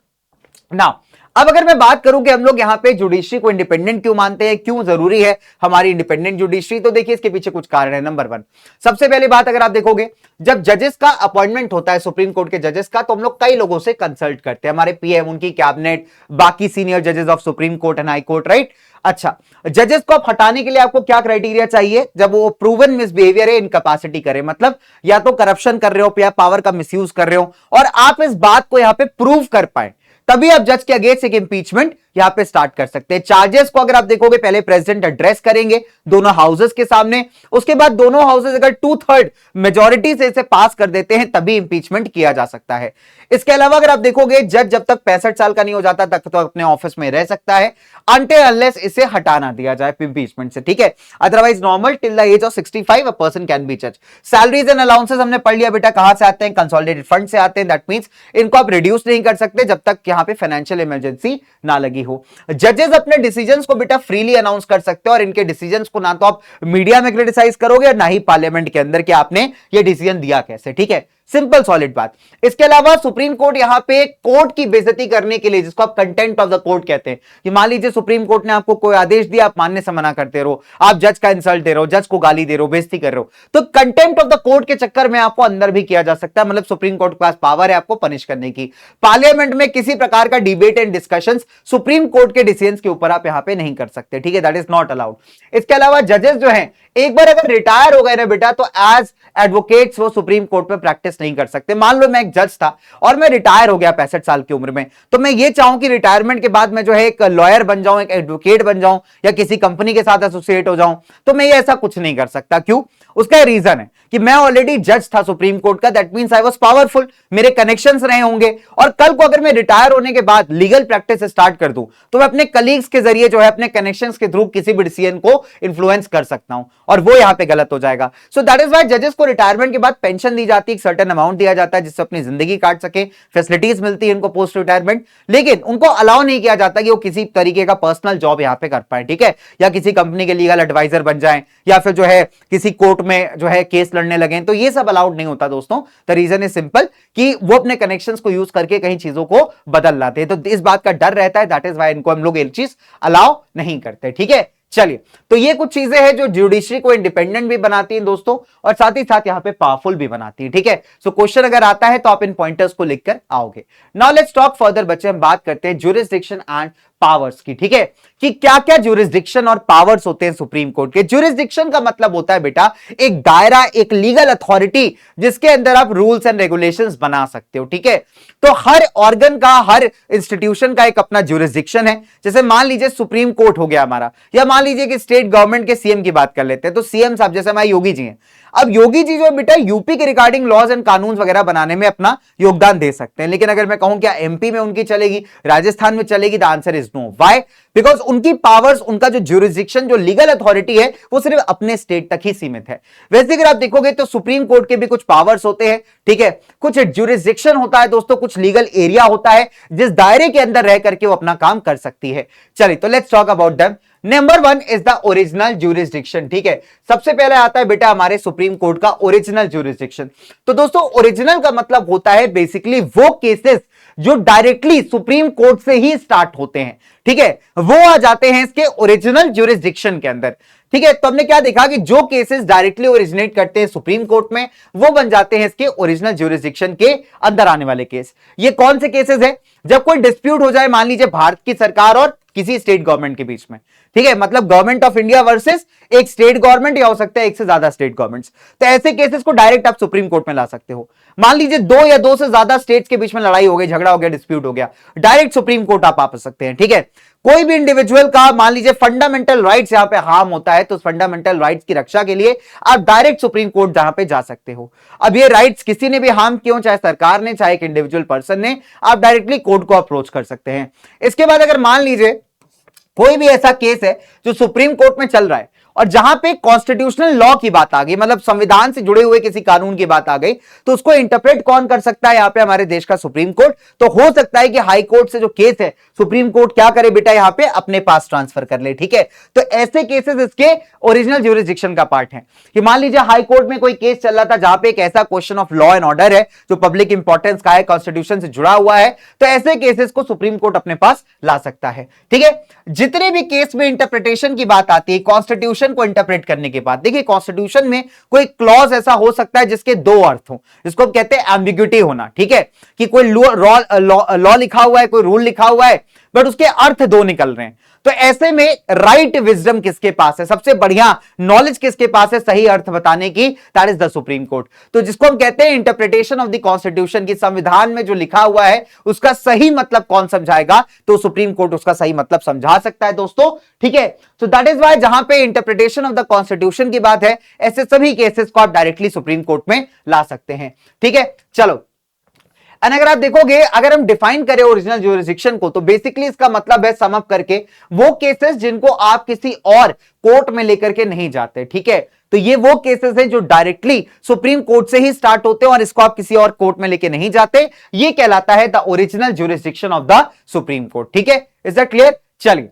नाउ अब अगर मैं बात करूं कि हम लोग यहां पे जुडिशरी को इंडिपेंडेंट क्यों मानते हैं, क्यों जरूरी है हमारी इंडिपेंडेंट जुडिशरी, तो देखिए इसके पीछे कुछ कारण है। नंबर 1, सबसे पहली बात अगर आप देखोगे, जब जजेस का अपॉइंटमेंट होता है सुप्रीम कोर्ट के जजेस का, तो हम लोग कई लोगों से कंसल्ट करते हैं, हमारे पीएम, उनकी कैबिनेट, बाकी सीनियर जजेस of supreme court and high court. Right, अच्छा, जजेस को आप हटाने के लिए आपको क्या क्राइटेरिया चाहिए? जब वो प्रूवन मिसबिहेवियर है, इनकैपेसिटी करे, मतलब या तो करप्शन कर रहे हो या पावर का मिसयूज कर रहे हो, और आप इस बात को यहां पे प्रूव कर पाए, तभी आप जज के अगेंस्ट एक इंपीचमेंट यहां पे स्टार्ट कर सकते हैं। चार्जेस को अगर आप देखोगे पहले प्रेसिडेंट एड्रेस करेंगे दोनों हाउसेस के सामने, उसके बाद दोनों हाउसेस अगर 2/3 मेजॉरिटी से इसे पास कर देते हैं तभी इंपीचमेंट किया जा सकता है। इसके अलावा अगर आप देखोगे जज जब तक 65 साल का नहीं हो जाता तक तो अपने ऑफिस में रह सकता है अनटिल अनलेस इसे हटा ना दिया जाए इंपीचमेंट से, ठीक है। Otherwise normal till the age of 65 a person can be जज। सैलरीज एंड अलाउंसेस हमने पढ़ लिया बेटा कहां से आते हैं, कंसोलिडेटेड फंड से आते हैं। दैट मींस इनको आप रिड्यूस नहीं कर सकते जब तक यहां पे फाइनेंशियल इमरजेंसी ना लगी हो। जजेस अपने डिसीजंस को बेटा फ्रीली अनाउंस कर सकते हो और इनके डिसीजंस को ना तो आप मीडिया में क्रिटिसाइज करोगे और ना ही पार्लियामेंट के अंदर कि आपने ये डिसीजन दिया कैसे, ठीक है। सिंपल सॉलिड बात। इसके अलावा सुप्रीम कोर्ट यहां पे कोर्ट की बेइज्जती करने के लिए, जिसको आप कंटेंट ऑफ द कोर्ट कहते हैं, कि मान लीजिए सुप्रीम कोर्ट ने आपको कोई आदेश दिया, आप मानने से मना करते रहो, आप जज का इंसल्ट दे रहे हो, जज को गाली दे रहे हो, बेइज्जती कर रहे हो, तो कंटेंट ऑफ द कोर्ट के चक्कर में आपको अंदर भी किया जा सकता है। मतलब सुप्रीम कोर्ट के पास पावर है आपको पनिश करने की। पार्लियामेंट में किसी प्रकार का debate and discussion supreme court के डिसीजन के ऊपर आप यहां पे नहीं कर सकते, ठीक है। That is not allowed. इसके अलावा जजेस जो हैं एक बार अगर रिटायर हो गए ना बेटा तो एज एडवोकेट्स वो सुप्रीम कोर्ट में प्रैक्टिस नहीं कर सकते। मान लो मैं एक जज था और मैं रिटायर हो गया 65 साल की उम्र में, तो मैं ये चाहूं कि रिटायरमेंट के बाद मैं जो है एक लॉयर बन जाऊं, एक एडवोकेट बन जाऊं या किसी कंपनी के साथ एसोसिएट हो जाऊं, तो मैं ये ऐसा कुछ नहीं कर सकता। क्यों? उसका रीजन है कि मैं ऑलरेडी जज था सुप्रीम कोर्ट का। That means I was powerful, मेरे कनेक्शंस रहे होंगे, और कल को अगर मैं रिटायर होने के बाद लीगल प्रैक्टिस स्टार्ट कर दूं तो मैं अपने कलीग्स के जरिए जो है अपने कनेक्शंस के थ्रू किसी भी डिसीजन को इन्फ्लुएंस कर सकता हूं, और वो यहां पे गलत हो जाएगा। सो दैट इज व्हाई जजेस को रिटायरमेंट के बाद पेंशन दी जाती है, एक सर्टेन अमाउंट दिया जाता है जिससे अपनी जिंदगी काट सके, फैसिलिटीज मिलती है इनको पोस्ट रिटायरमेंट, लेकिन उनको अलाउ नहीं किया जाता कि वो किसी तरीके का पर्सनल जॉब यहां पे कर पाए, ठीक है, या किसी कंपनी के लीगल एडवाइजर बन जाएं या फिर जो है किसी कोर्ट में जो है केस लड़ने लगे, तो ये सब अलाउड नहीं होता दोस्तों। द रीजन इज सिंपल कि वो अपने कनेक्शंस को यूज करके कहीं चीजों को बदल लाते हैं, तो इस बात का डर रहता है। दैट इज व्हाई इनको हम लोग ये चीज अलाउ नहीं करते, ठीक है। चलिए, तो ये कुछ चीजें हैं जो जुडिशरी को इंडिपेंडेंट भी बनाती हैं दोस्तों, और साथ ही साथ यहां पे पावरफुल भी बनाती है, ठीक है। सो क्वेश्चन अगर आता है तो आप इन पॉइंटर्स को लिखकर आओगे। नाउ लेट्स टॉक फर्दर बच्चे, हम बात करते हैं ज्यूरिसडिक्शन एंड पावर्स की, ठीक है, कि क्या क्या ज्यूरिसडिक्शन और पावर्स होते हैं सुप्रीम कोर्ट के। ज्यूरिसडिक्शन का मतलब होता है बेटा एक दायरा, एक लीगल अथॉरिटी जिसके अंदर आप रूल्स एंड रेगुलेशंस बना सकते हो, ठीक है। तो हर ऑर्गन का, हर इंस्टीट्यूशन का एक अपना ज्यूरिसडिक्शन है। जैसे मान लीजिए सुप्रीम कोर्ट हो गया हमारा, या मान लीजिए कि स्टेट गवर्नमेंट के सीएम की बात कर लेते हैं, तो सीएम साहब जैसे हमारे योगी जी हैं, अब योगी जी जो बेटा यूपी के रिगार्डिंग लॉज एंड कानून वगैरह बनाने में अपना योगदान दे सकते हैं, लेकिन अगर मैं कहूं क्या एमपी में उनकी चलेगी, राजस्थान में चलेगी, the answer is no. Why? Because उनकी पावर्स, उनका जो ज्यूरिसडिक्शन, जो लीगल अथॉरिटी है, वो सिर्फ अपने स्टेट तक ही सीमित है। वैसे अगर आप देखोगे तो सुप्रीम कोर्ट के भी कुछ पावर्स होते हैं, ठीक है, कुछ ज्यूरिसडिक्शन होता है दोस्तों, कुछ लीगल एरिया होता है जिस दायरे के अंदर रह करके वो अपना काम कर सकती है। चलिए, तो let's talk about them. Number 1 is the original jurisdiction, ठीक है। सबसे पहले आता है बेटा हमारे सुप्रीम कोर्ट का ओरिजिनल ज्यूरिसडिक्शन। तो दोस्तों ओरिजिनल का मतलब होता है बेसिकली वो केसेस जो डायरेक्टली सुप्रीम कोर्ट से ही स्टार्ट होते हैं, ठीक है, वो आ जाते हैं इसके ओरिजिनल ज्यूरिसडिक्शन के अंदर, ठीक है। तो हमने क्या देखा कि जो केसेस डायरेक्टली ओरिजिनेट करते हैं सुप्रीम कोर्ट में वो बन जाते हैं इसके ओरिजिनल ज्यूरिसडिक्शन के अंदर आने वाले केस। ये कौन से केसेस है? जब कोई डिस्प्यूट हो जाए, मान लीजिए भारत की सरकार और किसी स्टेट गवर्नमेंट के बीच में, ठीक है, मतलब गवर्नमेंट ऑफ इंडिया वर्सेस एक स्टेट गवर्नमेंट, या हो सकता है एक से ज्यादा स्टेट गवर्नमेंट्स, तो ऐसे केसेस को डायरेक्ट आप सुप्रीम कोर्ट में ला सकते हो। मान लीजिए दो या दो से ज्यादा स्टेट्स के बीच में लड़ाई हो गई, झगड़ा हो गया, डिस्प्यूट हो गया, डायरेक्ट सुप्रीम कोर्ट आप आ सकते हैं, ठीक है। कोई भी इंडिविजुअल का मान लीजिए फंडामेंटल राइट्स यहां पे हार्म होता है, तो फंडामेंटल राइट्स की रक्षा के लिए आप डायरेक्ट सुप्रीम कोर्ट जहां पे जा सकते हो। अब ये राइट्स किसी ने भी हार्म क्यों, चाहे सरकार ने, चाहे एक इंडिविजुअल पर्सन ने, आप डायरेक्टली कोर्ट को अप्रोच कर सकते हैं। इसके बाद अगर मान लीजिए कोई भी ऐसा केस है जो सुप्रीम कोर्ट में चल रहा है और जहां पे कॉन्स्टिट्यूशनल लॉ की बात आ गई, मतलब संविधान से जुड़े हुए किसी कानून की बात आ गई, तो उसको इंटरप्रेट कौन कर सकता है? यहां पे हमारे देश का सुप्रीम कोर्ट। तो हो सकता है कि हाई कोर्ट से जो केस है सुप्रीम कोर्ट क्या करे बेटा, यहां पे अपने पास ट्रांसफर कर ले, ठीक है। तो ऐसे केसेस इसके ओरिजिनल ज्यूरिसडिक्शन का पार्ट है कि मान लीजिए हाई कोर्ट में कोई केस चल रहा था जहां पे एक ऐसा question of law and order है जो पब्लिक इंपॉर्टेंस का है, कॉन्स्टिट्यूशन से जुड़ा हुआ है, तो ऐसे केसेस को सुप्रीम कोर्ट अपने पास ला सकता है, ठीक है। जितने भी केस में इंटरप्रिटेशन की बात आती है, कॉन्स्टिट्यूशन को इंटरप्रेट करने के बाद, देखिए कॉन्स्टिट्यूशन में कोई क्लॉज ऐसा हो सकता है जिसके दो अर्थ हो, जिसको हम कहते हैं एम्बिग्यूटी होना, ठीक है, कि कोई लॉ लिखा हुआ है, कोई रूल लिखा हुआ है, बट उसके अर्थ दो निकल रहे हैं। तो ऐसे में राइट विजडम किसके पास है, सबसे बढ़िया नॉलेज किसके पास है सही अर्थ बताने की, that is the supreme court. तो जिसको हम कहते हैं इंटरप्रिटेशन ऑफ द कॉन्स्टिट्यूशन, की संविधान में जो लिखा हुआ है उसका सही मतलब कौन समझाएगा, तो सुप्रीम कोर्ट उसका सही मतलब समझा सकता है दोस्तों, ठीक है। तो दैट इज वाई जहां पे इंटरप्रिटेशन ऑफ द कॉन्स्टिट्यूशन की बात है, ऐसे सभी केसेस को आप डायरेक्टली सुप्रीम कोर्ट में ला सकते हैं, ठीक है। चलो, अगर आप देखोगे, अगर हम डिफाइन करें ओरिजिनल ज्यूरिसडिक्शन को, तो बेसिकली इसका मतलब है सम अप करके वो केसेस जिनको आप किसी और कोर्ट में लेकर के नहीं जाते, ठीक है। तो ये वो केसेस हैं जो डायरेक्टली सुप्रीम कोर्ट से ही स्टार्ट होते हैं और इसको आप किसी और कोर्ट में लेके नहीं जाते, ये कहलाता है the original jurisdiction of the supreme court, ठीक है। Is that clear? चलिए,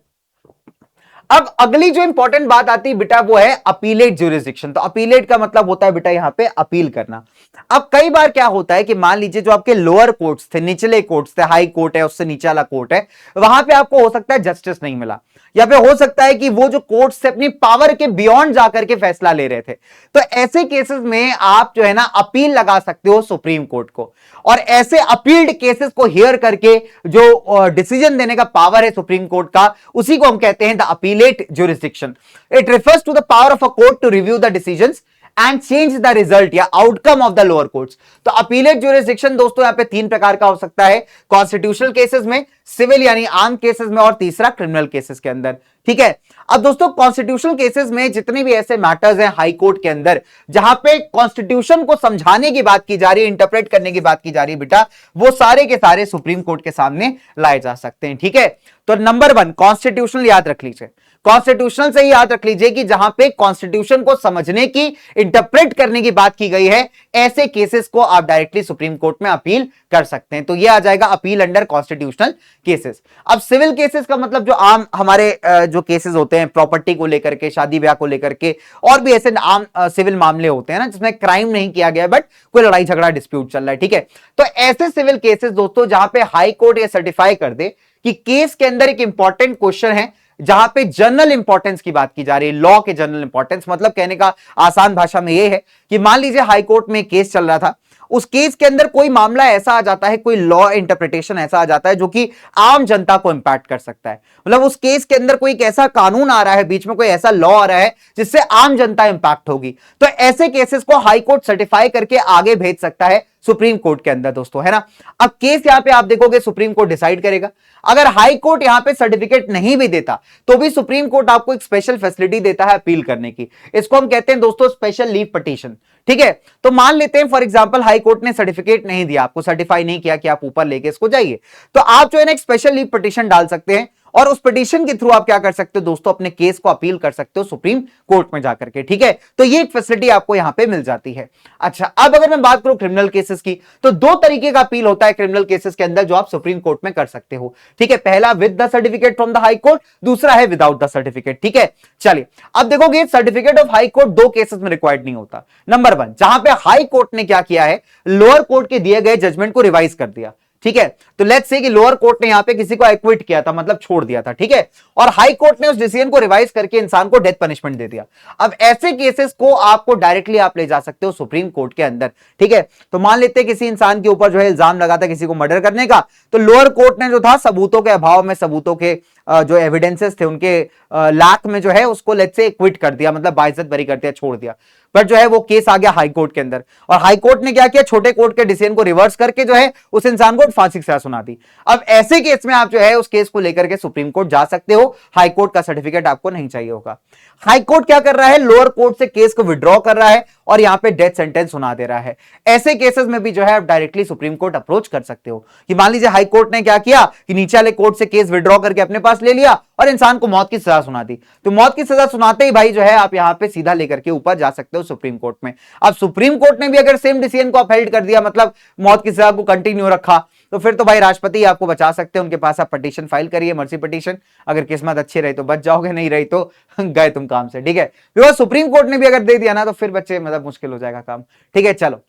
अब अगली जो इंपॉर्टेंट बात आती है बेटा वो है अपीलेट ज्यूरिसडिक्शन। तो अपीलेट का मतलब होता है बेटा यहां पे अपील करना। अब कई बार क्या होता है कि मान लीजिए जो आपके लोअर कोर्ट्स थे, निचले कोर्ट्स थे, हाई कोर्ट है उससे नीचे वाला कोर्ट है, वहां पे आपको हो सकता है जस्टिस नहीं मिला, या फिर हो सकता है कि वो जो कोर्ट्स थे अपनी पावर के बियॉन्ड जाकर के फैसला ले रहे थे। तो ऐसे केसेस में आप जो है ना अपील लगा सकते हो सुप्रीम कोर्ट को, और ऐसे अपील्ड केसेस को हियर करके जो डिसीजन देने का पावर है सुप्रीम कोर्ट का, उसी को हम कहते हैं the appellate jurisdiction. It refers to the power of a court to review the decisions and change the result या outcome of the lower courts. तो अपीलेट ज्यूरिसडिक्शन दोस्तों यहां पे तीन प्रकार का हो सकता है, कॉन्स्टिट्यूशनल केसेस में, सिविल यानी आर्म केसेस में, और तीसरा क्रिमिनल केसेस के अंदर, ठीक है। अब दोस्तों कॉन्स्टिट्यूशनल केसेस में जितने भी ऐसे मैटर्स हैं हाई कोर्ट के अंदर जहां पे कॉन्स्टिट्यूशन को समझाने की बात की जा रही है, इंटरप्रेट करने की बात की जा रही है बेटा, वो सारे के सारे सुप्रीम कोर्ट के सामने लाए जा सकते हैं, ठीक है। तो नंबर 1 कॉन्स्टिट्यूशनल याद रख लीजिए, कॉन्स्टिट्यूशनल से ही याद रख लीजिए कि जहां पे कॉन्स्टिट्यूशन को समझने की, इंटरप्रेट करने की बात की गई है, ऐसे केसेस को आप डायरेक्टली सुप्रीम कोर्ट में अपील कर सकते हैं। तो ये आ जाएगा अपील अंडर कॉन्स्टिट्यूशनल केसेस। अब सिविल केसेस का मतलब जो आम हमारे जो केसेस होते हैं प्रॉपर्टी को लेकर के, शादी ब्याह को लेकर के, और भी ऐसे आम सिविल मामले होते हैं ना जिसमें क्राइम नहीं किया गया बट कोई लड़ाई झगड़ा डिस्प्यूट चल रहा है, ठीक है। तो ऐसे सिविल केसेस दोस्तों जहां पे हाई कोर्ट ये सर्टिफाई कर दे कि केस के अंदर एक इंपॉर्टेंट क्वेश्चन है जहां पे जनरल इंपॉर्टेंस की बात की जा रही है, लॉ के जनरल इंपॉर्टेंस, मतलब कहने का आसान भाषा में यह है कि मान लीजिए हाई कोर्ट में केस चल रहा था, उस केस के अंदर कोई मामला ऐसा आ जाता है, कोई लॉ इंटरप्रिटेशन ऐसा आ जाता है जो कि आम जनता को इंपैक्ट कर सकता है, मतलब उस केस के अंदर कोई एक ऐसा कानून आ रहा है, बीच में कोई ऐसा लॉ आ रहा है जिससे आम जनता इंपैक्ट होगी, तो ऐसे केसेस को हाई कोर्ट सर्टिफाई करके आगे भेज सकता है सुप्रीम कोर्ट के अंदर दोस्तों, है ना। अब केस यहां पे आप देखोगे सुप्रीम कोर्ट डिसाइड करेगा। अगर हाई कोर्ट यहां पे सर्टिफिकेट नहीं भी देता तो भी सुप्रीम कोर्ट आपको एक स्पेशल फैसिलिटी देता है अपील करने की, इसको हम कहते हैं दोस्तों स्पेशल लीव पिटीशन, ठीक है। तो मान लेते हैं फॉर एग्जांपल हाई कोर्ट ने सर्टिफिकेट नहीं दिया, आपको सर्टिफाई नहीं किया कि आप ऊपर लेके इसको जाइए, तो आप जो है ना एक स्पेशल लीव पिटीशन डाल सकते हैं, और उस पिटीशन के थ्रू आप क्या कर सकते हो दोस्तों, अपने केस को अपील कर सकते हो सुप्रीम कोर्ट में जाकर के, ठीक है। तो ये एक फैसिलिटी आपको यहां पे मिल जाती है। अच्छा, अब अगर मैं बात करूं क्रिमिनल केसेस की, तो दो तरीके का अपील होता है क्रिमिनल केसेस के अंदर जो आप सुप्रीम कोर्ट में कर सकते हो, ठीक है। पहला with the certificate from the high court, दूसरा है विदाउट द सर्टिफिकेट, ठीक है। चलिए, अब देखोगे सर्टिफिकेट ऑफ हाई कोर्ट दो केसेस में रिक्वायर्ड नहीं होता। नंबर 1, जहां पे हाई कोर्ट ने क्या किया है, लोअर कोर्ट के दिए गए जजमेंट को रिवाइज कर दिया, ठीक है। तो लेट्स से कि लोअर कोर्ट ने यहां पे किसी को एक्विट किया था, मतलब छोड़ दिया था, ठीक है, और हाई कोर्ट ने उस डिसीजन को रिवाइज करके इंसान को डेथ पनिशमेंट दे दिया। अब ऐसे केसेस को आपको डायरेक्टली आप ले जा सकते हो सुप्रीम कोर्ट के अंदर, ठीक है। तो मान लेते हैं किसी इंसान के ऊपर जो है इल्जाम लगा था किसी को मर्डर करने का, तो लोअर कोर्ट ने जो था सबूतों के अभाव में, सबूतों के जो एविडेंसेस थे उनके लाख में जो है उसको लेट्स से क्विट कर दिया, मतलब बाइज्जत बरी कर दिया, छोड़ दिया। बट जो है वो केस आ गया हाई कोर्ट के अंदर, और हाई कोर्ट ने क्या किया, छोटे कोर्ट के डिसीजन को रिवर्स करके जो है उस इंसान को फांसी की सजा सुना दी। अब ऐसे केस में आप जो है उस केस को लेकर के सुप्रीम कोर्ट जा सकते हो, हाई कोर्ट का सर्टिफिकेट आपको नहीं चाहिए होगा। हाई कोर्ट क्या कर रहा है, लोअर कोर्ट से केस को विड्रॉ कर रहा है और यहां पे डेथ सेंटेंस सुना दे रहा है। ऐसे केसेस में भी जो है आप डायरेक्टली सुप्रीम कोर्ट अप्रोच कर सकते हो कि मान लीजिए हाई कोर्ट ने क्या किया कि नीचे वाले कोर्ट से केस विड्रॉ करके अपने पास ले लिया और इंसान को मौत की सजा सुना दी, तो मौत की सजा सुनाते ही भाई जो है आप यहां पे सीधा लेकर के ऊपर जा सकते हो सुप्रीम कोर्ट में। अब सुप्रीम कोर्ट ने भी अगर सेम डिसीजन को अपहेल्ड कर दिया, मतलब मौत की सजा को कंटिन्यू रखा, तो फिर तो भाई राष्ट्रपति आपको बचा सकते हैं, उनके पास आप पिटीशन फाइल करिए, मर्सी पिटीशन, अगर किस्मत अच्छी रही तो बच जाओगे, नहीं रही तो गए तुम काम से, ठीक है। बिकॉज सुप्रीम कोर्ट ने भी अगर दे दिया ना तो फिर बच्चे मतलब मुश्किल हो जाएगा काम, ठीक है। चलो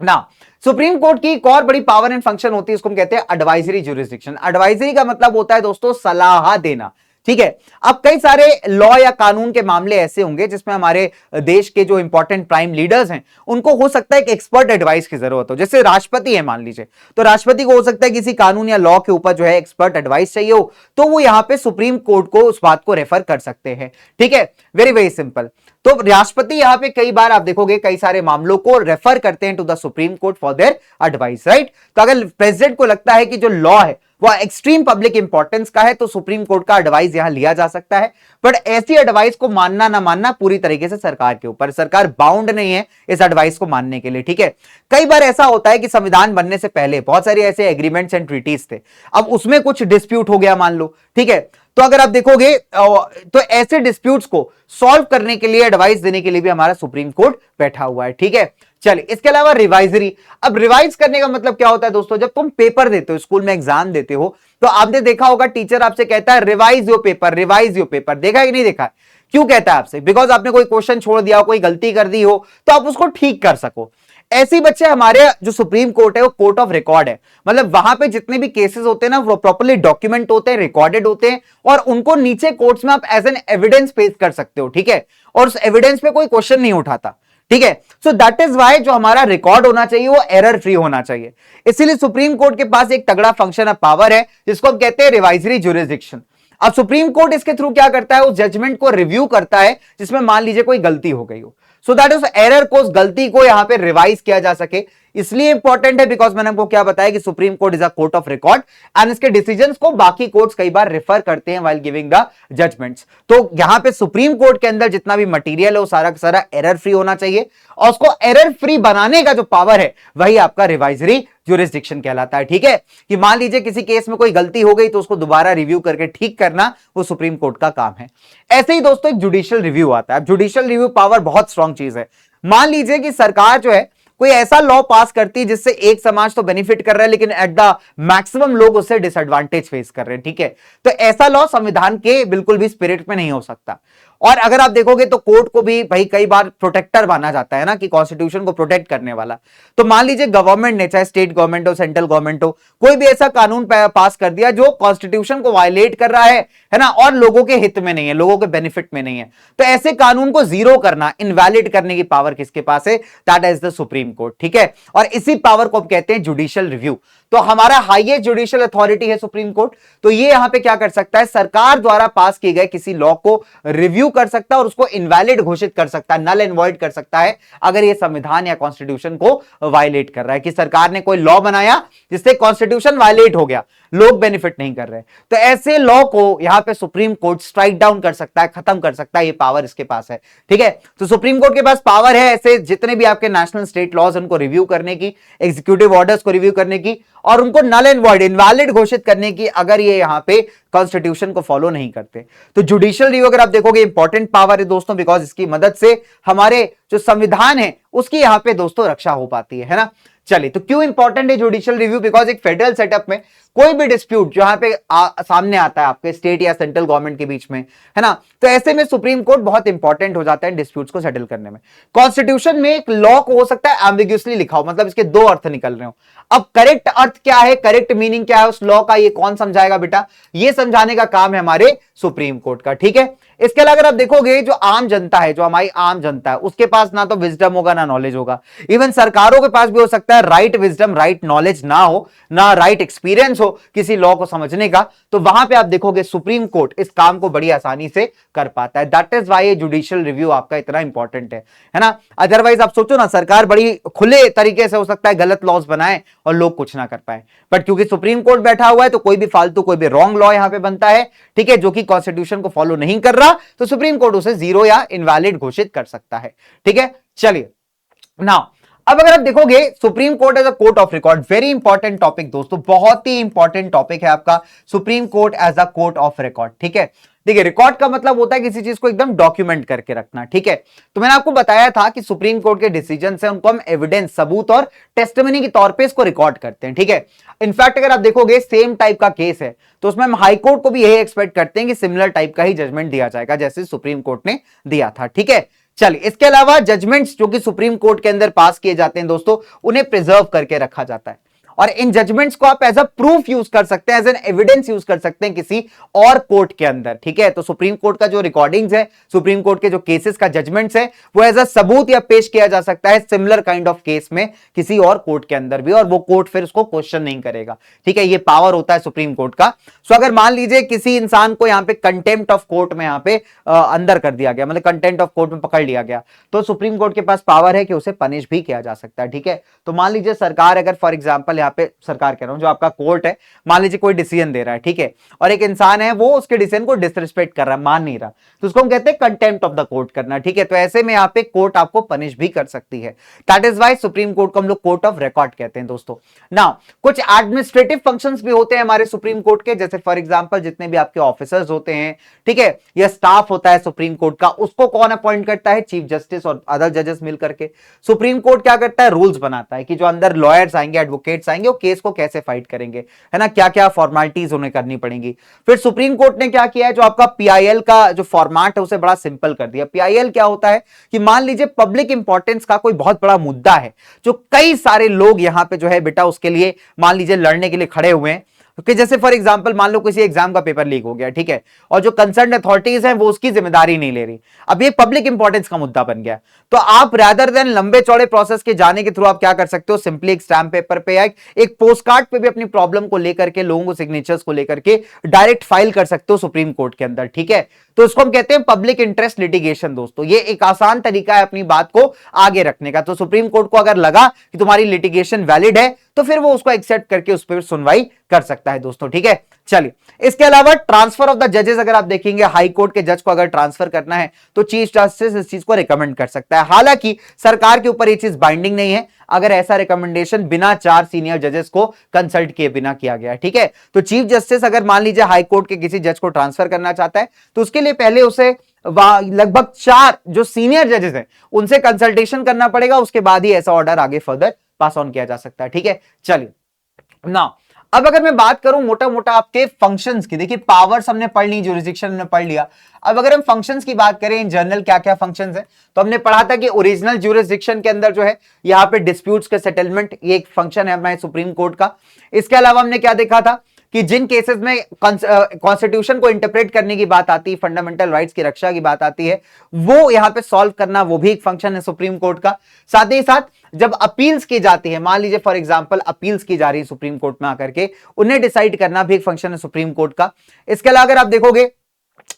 ना, सुप्रीम कोर्ट की एक और बड़ी पावर एंड फंक्शन होती है, उसको हम कहते हैं एडवाइजरी ज्यूरिसडिक्शन। एडवाइजरी का मतलब होता है दोस्तों सलाह देना, ठीक है। अब कई सारे लॉ या कानून के मामले ऐसे होंगे जिसमें हमारे देश के जो इंपॉर्टेंट प्राइम लीडर्स हैं उनको हो सकता है एक एक्सपर्ट एडवाइस की जरूरत हो। जैसे राष्ट्रपति है मान लीजिए, तो राष्ट्रपति को हो सकता है किसी कानून या लॉ के ऊपर जो है एक्सपर्ट एडवाइस चाहिए हो, तो वो यहां पे सुप्रीम कोर्ट को उस बात को रेफर कर सकते हैं। ठीक है, वेरी वेरी सिंपल। तो राष्ट्रपति यहां पे कई बार आप देखोगे कई सारे मामलों को रेफर करते हैं to the supreme court for their advice, right. तो अगर प्रेसिडेंट को लगता है कि जो लॉ है वो एक्सट्रीम पब्लिक इंपॉर्टेंस का है तो सुप्रीम कोर्ट का एडवाइस यहां लिया जा सकता है। बट ऐसी एडवाइस को मानना ना मानना पूरी तरीके से सरकार के ऊपर, सरकार बाउंड नहीं है इस एडवाइस को मानने के लिए। ठीक है, कई बार ऐसा होता है कि संविधान बनने से पहले बहुत सारे ऐसे एग्रीमेंट्स एंड ट्रीटीज थे, अब उसमें कुछ डिस्प्यूट हो गया मान लो, ठीक है, तो अगर आप देखोगे तो ऐसे डिस्प्यूट्स को सॉल्व करने के लिए एडवाइस देने के लिए भी हमारा सुप्रीम कोर्ट बैठा हुआ है। ठीक है, चलिए इसके अलावा रिवाइजरी। अब रिवाइज करने का मतलब क्या होता है दोस्तों, जब तुम पेपर देते हो, स्कूल में एग्जाम देते हो, तो आपने देखा होगा टीचर आपसे कहता है revise your paper, revise your paper. देखा कि नहीं देखा? क्यों कहता है आपसे? बिकॉज आपने कोई क्वेश्चन छोड़ दिया हो, कोई गलती कर दी हो, तो आप उसको ठीक कर सको। ऐसे ही बच्चे हमारे जो सुप्रीम कोर्ट है वो कोर्ट ऑफ रिकॉर्ड है, मतलब वहां पे जितने भी केसेस होते हैं ना वो प्रॉपर्ली डॉक्यूमेंट होते हैं, रिकॉर्डेड होते हैं, और उनको नीचे कोर्ट्स में आप एज एन एविडेंस पेश कर सकते हो। ठीक है, और उस एविडेंस पे कोई क्वेश्चन नहीं उठाता। ठीक है, सो दैट इज वाई जो हमारा रिकॉर्ड होना चाहिए वो एरर फ्री होना चाहिए। इसीलिए सुप्रीम कोर्ट के पास एक तगड़ा फंक्शन ऑफ पावर है जिसको हम कहते हैं रिवाइजरी ज्यूरिसडिक्शन। अब सुप्रीम कोर्ट इसके थ्रू क्या करता है, उस जजमेंट को रिव्यू करता है जिसमें मान लीजिए कोई गलती हो गई हो, सो दैट उस एरर को, उस गलती को यहां पे रिवाइज किया जा सके। इसलिए इंपॉर्टेंट है बिकॉज मैंने आपको क्या बताया कि supreme court is a court of record and इसके डिसीजंस को बाकी कोर्ट्स कई बार रेफर करते हैं व्हाइल गिविंग द जजमेंट्स। तो यहां पे सुप्रीम कोर्ट के अंदर जितना भी मटेरियल है वो सारा का सारा एरर फ्री होना चाहिए, और उसको एरर फ्री बनाने का जो पावर है वही आपका रिवाइजरी ज्यूरिसडिक्शन कहलाता है। ठीक है, कि मान लीजिए किसी केस में कोई गलती हो गई तो उसको दोबारा रिव्यू करके ठीक करना वो सुप्रीम कोर्ट का काम है। ऐसे ही दोस्तों एक जुडिशियल रिव्यू आता है। जुडिशियल रिव्यू पावर बहुत स्ट्रॉन्ग चीज है। मान लीजिए कि सरकार जो है कोई ऐसा लॉ पास करती है जिससे एक समाज तो बेनिफिट कर रहा है लेकिन एट द मैक्सिमम लोग उससे डिसएडवांटेज फेस कर रहे हैं। ठीक है, तो ऐसा लॉ संविधान के बिल्कुल भी स्पिरिट में नहीं हो सकता। और अगर आप देखोगे तो कोर्ट को भी भाई कई बार प्रोटेक्टर माना जाता है ना, कि कॉन्स्टिट्यूशन को प्रोटेक्ट करने वाला। तो मान लीजिए गवर्नमेंट ने, चाहे स्टेट गवर्नमेंट हो, सेंट्रल गवर्नमेंट हो, कोई भी ऐसा कानून पास कर दिया जो कॉन्स्टिट्यूशन को वायलेट कर रहा है ना, और लोगों के हित में नहीं है, लोगों के बेनिफिट में नहीं है, तो ऐसे कानून को जीरो करना, इनवैलिड करने की पावर किसके पास है? That is the supreme court. ठीक है, और इसी पावर को आप कहते हैं जुडिशियल रिव्यू। तो हमारा हाईएस्ट जुडिशियल अथॉरिटी है सुप्रीम कोर्ट। तो ये यहां पे क्या कर सकता है, सरकार द्वारा पास किए गए किसी लॉ को रिव्यू कर सकता है और उसको इनवैलिड घोषित कर सकता है, नल एंड वॉइड कर सकता है अगर ये संविधान या कॉन्स्टिट्यूशन को वायलेट कर रहा है, कि सरकार ने कोई लॉ बनाया जिससे कॉन्स्टिट्यूशन वायलेट हो गया, लोग बेनिफिट नहीं कर रहे, तो ऐसे लॉ को यहां पे सुप्रीम कोर्ट स्ट्राइक डाउन कर सकता है, खत्म कर सकता है। ये पावर इसके पास है। ठीक है, तो सुप्रीम कोर्ट के पास पावर है ऐसे जितने भी आपके नेशनल स्टेट लॉज उनको रिव्यू करने की, एग्जीक्यूटिव ऑर्डर्स को रिव्यू करने की, और उनको नल एंड वॉइड, इनवैलिड घोषित करने की अगर ये यहां पे कॉन्स्टिट्यूशन को फॉलो नहीं करते। तो जुडिशियल रिव्यू अगर आप देखोगे इंपॉर्टेंट पावर है दोस्तों, बिकॉज इसकी मदद से हमारे जो संविधान है उसकी यहां पे दोस्तों रक्षा हो पाती है ना। चलिए, तो क्यों इंपॉर्टेंट है जुडिशियल रिव्यू? बिकॉज एक फेडरल सेटअप में कोई भी डिस्प्यूट जो यहां पे सामने आता है आपके स्टेट या सेंट्रल गवर्नमेंट के बीच में, है ना, तो ऐसे में सुप्रीम कोर्ट बहुत इंपॉर्टेंट हो जाता है डिस्प्यूट्स को सेटल करने में। कॉन्स्टिट्यूशन में एक लॉ को हो सकता है एम्बिग्यूअसली लिखा हो, मतलब इसके दो अर्थ निकल रहे हो। अब करेक्ट अर्थ क्या है, करेक्ट मीनिंग क्या है उस लॉ का, ये कौन समझाएगा बेटा? ये समझाने का काम है हमारे सुप्रीम कोर्ट का। ठीक है, इसके अलावा अगर आप देखोगे जो आम जनता है, जो हमारी आम जनता है, उसके पास ना तो विजडम होगा ना नॉलेज होगा। इवन सरकारों के पास भी हो सकता है राइट विजडम, राइट नॉलेज ना हो, ना राइट एक्सपीरियंस हो किसी लॉ को समझने का। तो वहां पे आप देखोगे सुप्रीम कोर्ट इस काम को बड़ी आसानी से कर पाता है। That is why judicial review आपका इतना इंपॉर्टेंट है ना। अदरवाइज आप सोचो ना, सरकार बड़ी खुले तरीके से हो सकता है गलत लॉज बनाए और लोग कुछ ना कर पाए, बट क्योंकि सुप्रीम कोर्ट बैठा हुआ है तो कोई भी फालतू, कोई भी रॉन्ग लॉ यहां पे बनता है, ठीक है, जो कि कॉन्स्टिट्यूशन को फॉलो नहीं कर रहा, तो सुप्रीम कोर्ट उसे जीरो या इनवैलिड घोषित कर सकता है। ठीक है, चलिए नाउ अब अगर आप देखोगे supreme court as a court of record, very important topic दोस्तों, बहुत ही इंपॉर्टेंट टॉपिक है आपका supreme court as a court of record. ठीक है, देखिए रिकॉर्ड का मतलब होता है किसी चीज को एकदम डॉक्यूमेंट करके रखना। ठीक है, तो मैंने आपको बताया था कि सुप्रीम कोर्ट के डिसीजन से उनको हम एविडेंस, सबूत और टेस्टिमनी के तौर पे इसको रिकॉर्ड करते हैं। ठीक है, इनफैक्ट अगर आप देखोगे सेम टाइप का केस है तो उसमें हम हाई कोर्ट को भी यही एक्सपेक्ट करते हैं कि सिमिलर टाइप का ही जजमेंट दिया जाएगा जैसे सुप्रीम कोर्ट ने दिया था। ठीक है, चलिए इसके अलावा जजमेंट्स जो कि सुप्रीम कोर्ट के अंदर पास किए जाते हैं दोस्तों, उन्हें प्रिजर्व करके रखा जाता है। और इन जजमेंट्स को आप एज अ प्रूफ यूज कर सकते हैं, एज एन एविडेंस यूज कर सकते हैं किसी और कोर्ट के अंदर, ठीक है। तो सुप्रीम कोर्ट का जो रिकॉर्डिंग्स है, सुप्रीम कोर्ट के जो केसेस का जजमेंट्स है, वो एज अ सबूत या पेश किया जा सकता है सिमिलर काइंड ऑफ केस में किसी और कोर्ट के अंदर भी, और वो कोर्ट फिर उसको क्वेश्चन नहीं करेगा, ठीक है। ये पावर होता है सुप्रीम कोर्ट का। सो अगर मान लीजिए किसी इंसान को यहां पे कंटेम्प्ट ऑफ कोर्ट में यहां पे अंदर कर दिया गया, मतलब कंटेम्प्ट ऑफ कोर्ट में पकड़ लिया गया, तो सुप्रीम कोर्ट के पास पावर है कि उसे पनिश भी किया जा सकता है, ठीक है। तो मान लीजिए सरकार, अगर फॉर एग्जांपल यहां पे सरकार कह रहा हूं, जो आपका कोर्ट है, मान लीजिए कोई डिसीजन दे रहा है, ठीक है, और एक इंसान है वो उसके डिसीजन को डिसरिस्पेक्ट कर रहा है, मान नहीं रहा, तो उसको हम कहते हैं कंटेम्प्ट ऑफ द कोर्ट करना, ठीक है। तो ऐसे में यहां पे कोर्ट आपको पनिश भी कर सकती है। That is why supreme court को हम लोग कोर्ट ऑफ रिकॉर्ड कहते हैं दोस्तों। नाउ कुछ एडमिनिस्ट्रेटिव फंक्शंस भी होते हैं हमारे सुप्रीम कोर्ट के, जैसे फॉर एग्जांपल जितने भी आपके ऑफिसर्स होते हैं, ठीक है, या स्टाफ होता है सुप्रीम कोर्ट का, उसको कौन अपॉइंट करता है? चीफ जस्टिस और अदर जजेस मिल करके। सुप्रीम कोर्ट क्या करता है? रूल्स बनाता है कि जो अंदर लॉयर्स आएंगे, एडवोकेट्स आएंगे, वो केस को कैसे फाइट करेंगे, है ना, क्या क्या फॉर्मेलिटीज उन्हें करनी पड़ेंगी। फिर सुप्रीम कोर्ट ने क्या किया है, जो आपका पीआईएल का जो फॉर्मेट है उसे बड़ा सिंपल कर दिया। पीआईएल क्या होता है कि मान लीजिए पब्लिक इंपॉर्टेंस का कोई बहुत बड़ा मुद्दा है, जो कई सारे लोग यहां पे जो है बेटा उसके लिए मान लीजिए लड़ने के लिए खड़े हुए हैं, कि जैसे फॉर एग्जांपल मान लो किसी एग्जाम का पेपर लीक हो गया, ठीक है, और जो कंसर्न अथॉरिटीज हैं वो उसकी जिम्मेदारी नहीं ले रही, अब ये पब्लिक इंपॉर्टेंस का मुद्दा बन गया, तो आप रादर देन लंबे चौड़े प्रोसेस के जाने के थ्रू आप क्या कर सकते हो, सिंपली एक स्टैम्प पेपर पे या एक पोस्ट कार्ड पे भी अपनी प्रॉब्लम को लेकर के, लोगों को सिग्नेचर्स को लेकर के डायरेक्ट फाइल कर सकते हो सुप्रीम कोर्ट के अंदर, ठीक है। तो इसको हम कहते हैं पब्लिक इंटरेस्ट लिटिगेशन दोस्तों। ये एक आसान तरीका है अपनी बात को आगे रखने का। तो सुप्रीम कोर्ट को अगर लगा कि तुम्हारी लिटिगेशन वैलिड है, तो फिर वो उसको एक्सेप्ट करके उस पर सुनवाई कर सकता है दोस्तों, ठीक है। चलिए, इसके अलावा ट्रांसफर ऑफ द जजेस, अगर आप देखेंगे हाई कोर्ट के जज को अगर ट्रांसफर करना है तो चीफ जस्टिस इस चीज को रिकमेंड कर सकता है। हालांकि सरकार के ऊपर ये चीज बाइंडिंग नहीं है, अगर ऐसा रिकमेंडेशन बिना 4 सीनियर जजेस को कंसल्ट किए बिना किया गया, ठीक है। तो चीफ जस्टिस अगर मान लीजिए हाई कोर्ट के किसी जज को ट्रांसफर करना चाहता है, तो उसके लिए पहले उसे लगभग 4 जो सीनियर जजेस हैं उनसे कंसल्टेशन करना पड़ेगा, उसके बाद ही ऐसा ऑर्डर आगे फर्दर पास ऑन किया जा सकता है, ठीक है। चलिए ना, अब अगर मैं बात करूं मोटा मोटा आपके फंक्शंस की, देखिए पावर्स हमने पढ़ ली, ज्यूरिसडिक्शन हमने पढ़ लिया। अब अगर हम फंक्शंस की बात करें इन जनरल क्या क्या फंक्शंस हैं, तो हमने पढ़ा था कि ओरिजिनल ज्यूरिसडिक्शन के अंदर जो है यहाँ पे डिस्प्यूट्स के सेटलमेंट, ये एक फंक्शन है हमारे सुप्रीम कोर्ट का। इसके अलावा हमने क्या देखा था कि जिन केसेस में कॉन्स्टिट्यूशन को इंटरप्रेट करने की बात आती है, फंडामेंटल राइट्स की रक्षा की बात आती है, वो यहां पे सॉल्व करना, वो भी एक फंक्शन है सुप्रीम कोर्ट का। साथ ही साथ जब अपील्स की जाती है, मान लीजिए फॉर एग्जांपल अपील्स की जा रही है सुप्रीम कोर्ट में आकर के, उन्हें डिसाइड करना भी एक फंक्शन है सुप्रीम कोर्ट का। इसके अलावा अगर आप देखोगे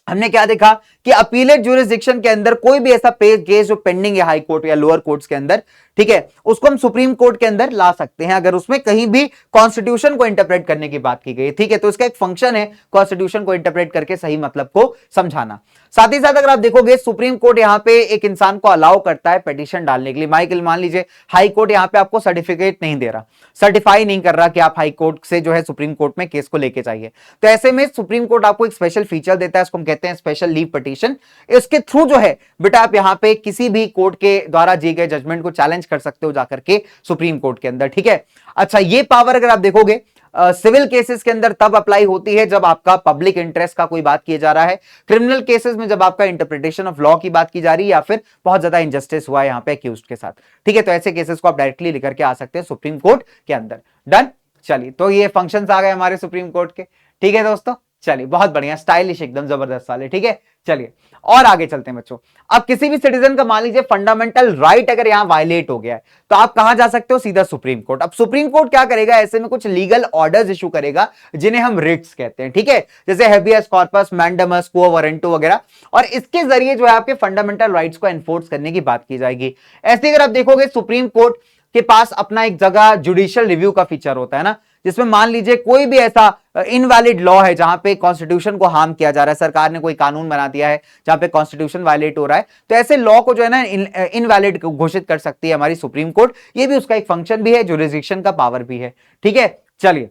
हमने क्या देखा कि अपीलेट ज्यूरिसडिक्शन के अंदर कोई भी ऐसा केस जो पेंडिंग है हाई कोर्ट या लोअर कोर्ट्स के अंदर, ठीक है, उसको हम सुप्रीम कोर्ट के अंदर ला सकते हैं अगर उसमें कहीं भी कॉन्स्टिट्यूशन को इंटरप्रेट करने की बात की गई, ठीक है। तो इसका एक फंक्शन है कॉन्स्टिट्यूशन को इंटरप्रेट करके सही मतलब को समझाना। साथ ही साथ अगर आप देखोगे सुप्रीम कोर्ट यहां पे एक इंसान को अलाउ करता है पिटीशन डालने के लिए। माइकल मान लीजिए हाई कोर्ट यहां पे आपको सर्टिफिकेट नहीं दे रहा, सर्टिफाई नहीं कर रहा कि आप हाई कोर्ट से जो है सुप्रीम कोर्ट में केस को लेके जाइए, तो ऐसे में सुप्रीम कोर्ट आपको एक स्पेशल फीचर देता है, इसको हम कहते हैं स्पेशल लीव पिटीशन। इसके थ्रू जो है बेटा आप यहां पे किसी भी कोर्ट के द्वारा दिए गए जजमेंट को चैलेंज कर सकते हो जाकर के सुप्रीम कोर्ट के अंदर, ठीक है। अच्छा, ये पावर अगर आप देखोगे सिविल केसेस के अंदर तब अप्लाई होती है जब आपका पब्लिक इंटरेस्ट का कोई बात किया जा रहा है, क्रिमिनल केसेस में जब आपका इंटरप्रिटेशन ऑफ लॉ की बात की जा रही है या फिर बहुत ज्यादा इंजस्टिस हुआ है यहां पे अक्यूज्ड के साथ, ठीक है। तो ऐसे केसेस को आप डायरेक्टली लेकर के आ सकते हैं सुप्रीम कोर्ट के अंदर। डन। चलिए, तो ये फंक्शंस आ गए हमारे सुप्रीम कोर्ट के, ठीक है दोस्तों। चलिए, बहुत बढ़िया, स्टाइलिश एकदम जबरदस्त वाले, ठीक है। चलिए और आगे चलते हैं बच्चों। अब किसी भी सिटीजन का मान लीजिए फंडामेंटल राइट अगर यहां वायलेट हो गया है, तो आप कहां जा सकते हो? सीधा सुप्रीम कोर्ट। अब सुप्रीम कोर्ट क्या करेगा, ऐसे में कुछ लीगल ऑर्डर्स इशू करेगा जिन्हें हम रिट्स कहते हैं, ठीक है, जैसे हेबियस कॉर्पस, मैंडेमस, क्वो वारंटो वगैरह, और इसके जरिए जो है आपके फंडामेंटल राइट्स को एनफोर्स करने की बात की जाएगी। ऐसे अगर आप देखोगे सुप्रीम कोर्ट के पास अपना एक जगह जुडिशियल रिव्यू का फीचर होता है ना, जिसमें मान लीजिए कोई भी ऐसा इनवैलिड लॉ है जहां पे कॉन्स्टिट्यूशन को हार्म किया जा रहा है, सरकार ने कोई कानून बना दिया है जहां पे कॉन्स्टिट्यूशन वायलेट हो रहा है, तो ऐसे लॉ को जो है ना इनवैलिड घोषित कर सकती है हमारी सुप्रीम कोर्ट। ये भी उसका एक फंक्शन भी है, ज्यूरिसडिक्शन का पावर भी है, ठीक है। चलिए,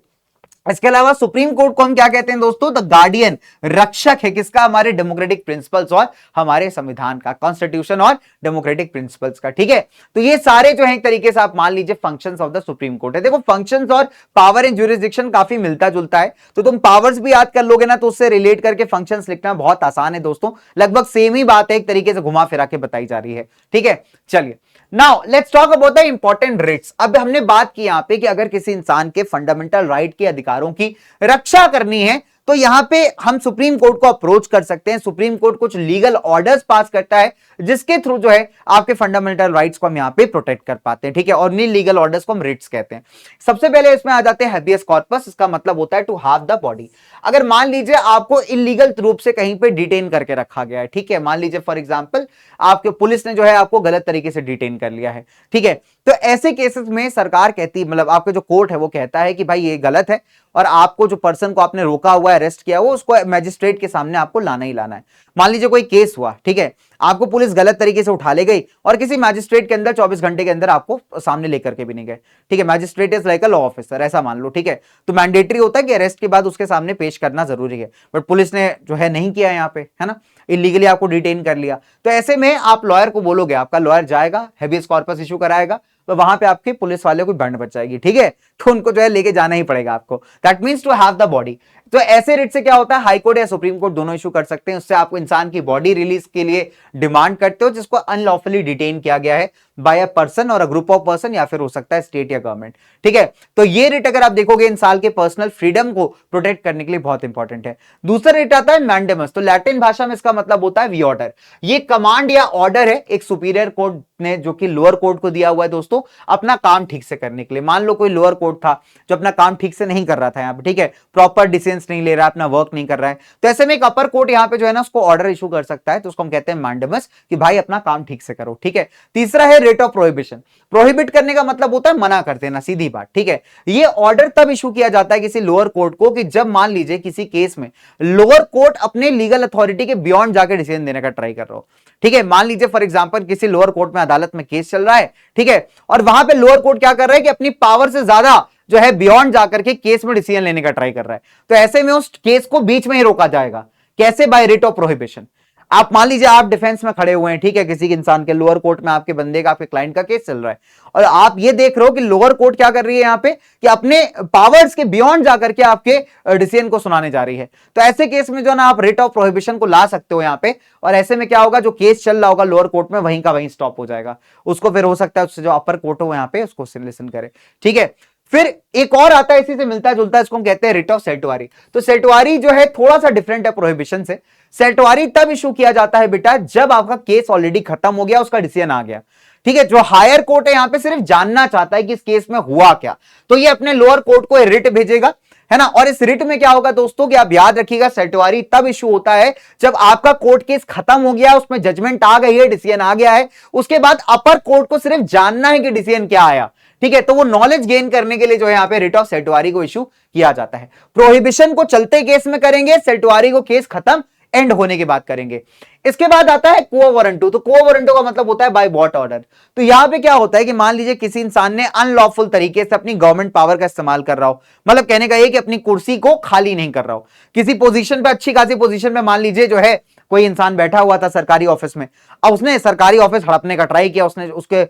इसके अलावा सुप्रीम कोर्ट को हम क्या कहते हैं दोस्तों? द गार्डियन, रक्षक है किसका? हमारे डेमोक्रेटिक प्रिंसिपल्स और हमारे संविधान का, कॉन्स्टिट्यूशन और डेमोक्रेटिक प्रिंसिपल्स का, ठीक है। तो ये सारे जो है एक तरीके से आप मान लीजिए functions of the supreme court है। देखो फंक्शंस और पावर इन ज्यूरिसडिक्शन काफी मिलता जुलता है, तो तुम पावर्स भी याद कर लोगे ना तो उससे रिलेट करके फंक्शंस लिखना बहुत आसान है दोस्तों, लगभग सेम ही बात है, एक तरीके से घुमा फिरा के बताई जा रही है, ठीक है। चलिए now let's talk about the important writs. अब हमने बात की यहां पे कि अगर किसी इंसान के फंडामेंटल राइट के अधिकारों की रक्षा करनी है तो यहां पे हम सुप्रीम कोर्ट को अप्रोच कर सकते हैं। सुप्रीम कोर्ट कुछ लीगल ऑर्डर्स पास करता है जिसके थ्रू जो है आपके फंडामेंटल राइट्स को हम यहां पे प्रोटेक्ट कर पाते हैं, ठीक है। और इन लीगल ऑर्डर्स को हम रिट्स कहते हैं। सबसे पहले इसमें आ जाते हैं हैबियस कॉर्पस। इसका मतलब होता है टू हैव द बॉडी। अगर मान लीजिए आपको इलीगल रूप से कहीं पे डिटेन करके रखा गया है, ठीक है, मान लीजिए फॉर एग्जांपल आपके पुलिस ने जो है आपको गलत तरीके से डिटेन कर लिया है, ठीक है, तो ऐसे केसेस में सरकार कहती, मतलब आपका जो कोर्ट है वो कहता है कि भाई ये गलत है और आपको जो पर्सन को आपने रोका हुआ है, अरेस्ट किया वो उसको मैजिस्ट्रेट के सामने आपको लाना ही लाना है। मान लीजिए कोई केस हुआ, ठीक है, आपको पुलिस गलत तरीके से उठा ले गई और किसी मैजिस्ट्रेट के अंदर 24 घंटे के अंदर आपको सामने लेकर के भी नहीं गए, ठीक है, magistrate is like a law officer, ऐसा मान लो, ठीक है, तो मैंडेटरी होता है कि अरेस्ट के बाद उसके सामने पेश करना जरूरी है, बट पुलिस ने जो है नहीं किया यहाँ पे, है ना, इलीगली आपको डिटेन कर लिया। तो ऐसे में आप लॉयर को बोलोगे, आपका लॉयर जाएगा हैबियस कॉर्पस इशू कराएगा, तो वहां पे आपके पुलिस वाले को बैंड बच जाएगी, ठीक है, तो उनको जो है लेके जाना ही पड़ेगा आपको। That means to have the body. तो ऐसे रिट से क्या होता है, हाई कोर्ट या सुप्रीम कोर्ट दोनों इशू कर सकते हैं, उससे आपको इंसान की बॉडी रिलीज के लिए डिमांड करते हो जिसको अनलॉफुली डिटेन किया गया है बाय अ पर्सन और अ ग्रुप ऑफ पर्सन, या फिर हो सकता है स्टेट या गवर्नमेंट, ठीक है। तो ये रिट अगर आप देखोगे इंसान के पर्सनल फ्रीडम को प्रोटेक्ट करने के लिए बहुत इंपॉर्टेंट है। दूसरा रिट आता है मैंडेमस। तो लैटिन भाषा में इसका मतलब होता है वी ऑर्डर। ये कमांड या ऑर्डर है एक सुपीरियर कोर्ट ने जो कि लोअर कोर्ट को दिया हुआ है दोस्तों अपना काम ठीक से करने के लिए। मान लो कोई लोअर कोर्ट था जो अपना काम ठीक से नहीं कर रहा था यहाँ पे, ठीक है, प्रॉपर डिसीजंस नहीं ले रहा है, अपना वर्क नहीं कर रहा है, तो ऐसे में एक अपर कोर्ट यहाँ पे जो है ना उसको ऑर्डर इशू कर सकता है, तो उसको हम कहते हैं मैंडेमस कि भाई अपना काम ठीक से करो, ठीक है। तीसरा है रेट ऑफ प्रोहिबिशन। प्रोहिबिट करने का मतलब होता है मना कर देना, सीधी बात, ठीक है। ये ऑर्डर तब इशू किया जाता है किसी लोअर कोर्ट को कि जब मान लीजिए किसी केस में लोअर कोर्ट अपने लीगल अथॉरिटी के बियॉन्ड जाकर डिसीजन देने का ट्राई कर रहा हो, ठीक है। मान लीजिए फॉर एग्जांपल किसी लोअर कोर्ट में अदालत में केस चल रहा है, ठीक है, और वहां पे लोअर कोर्ट क्या कर रहा है कि अपनी पावर से ज्यादा जो है बियॉन्ड जाकर के केस में डिसीजन लेने का ट्राई कर रहा है, तो ऐसे में उस केस को बीच में ही रोका जाएगा। कैसे? By writ of prohibition. आप मान लीजिए आप डिफेंस में खड़े हुए हैं, ठीक है, किसी इंसान के लोअर कोर्ट में आपके बंदे का, आपके क्लाइंट का केस चल रहा है और आप ये देख रहे हो कि लोअर कोर्ट क्या कर रही है यहाँ पे कि अपने पावर्स के बियॉन्ड जाकर के आपके डिसीजन को सुनाने जा रही है। तो ऐसे केस में जो ना आप रिट ऑफ प्रोहिबिशन को ला सकते हो यहाँ पे, और ऐसे में क्या होगा, जो केस चल रहा होगा लोअर कोर्ट में वहीं का वहीं स्टॉप हो जाएगा। उसको फिर हो सकता है उससे जो अपर कोर्ट हो यहाँ पे उसको लिसन करे, ठीक है। फिर एक और आता है इसी से मिलता जुलता है, इसको हम कहते हैं रिट ऑफ सेटवारी। तो सेटवारी जो है थोड़ा सा डिफरेंट है प्रोहिबिशन से। सेटवारी तब इशू किया जाता है बेटा जब आपका केस ऑलरेडी खत्म हो गया, उसका डिसीजन आ गया, ठीक है। जो हायर कोर्ट है यहां पे सिर्फ जानना चाहता है कि इस केस में हुआ क्या, तो ये अपने लोअर कोर्ट को रिट भेजेगा, है ना। और इस रिट में क्या होगा दोस्तों कि आप याद रखिएगा, सेटवारी तब इशू होता है जब आपका कोर्ट केस खत्म हो गया, उसमें जजमेंट आ गई है, डिसीजन आ गया है, उसके बाद अपर कोर्ट को सिर्फ जानना है कि डिसीजन क्या आया, ठीक है। तो वो नॉलेज गेन करने के लिए जो है यहाँ पे रिट ऑफ सेटवारी को इशू किया जाता है। प्रोहिबिशन को चलते केस में करेंगे, सेटवारी को केस खत्म एंड होने की बात करेंगे। इसके बाद आता है क्वो वारंटो। तो क्वो वारंटो का मतलब होता है बाय वॉट ऑर्डर। तो यहां पे क्या होता है कि मान लीजिए किसी इंसान ने अनलॉफुल तरीके से अपनी गवर्नमेंट पावर का इस्तेमाल कर रहा हो, मतलब कहने का ये कि अपनी कुर्सी को खाली नहीं कर रहा हो, किसी पोजीशन पे, अच्छी खासी पोजीशन पे मान लीजिए जो है कोई इंसान बैठा हुआ था सरकारी ऑफिस में, अब उसने सरकारी ऑफिस हड़पने का ट्राई किया, उसने उसके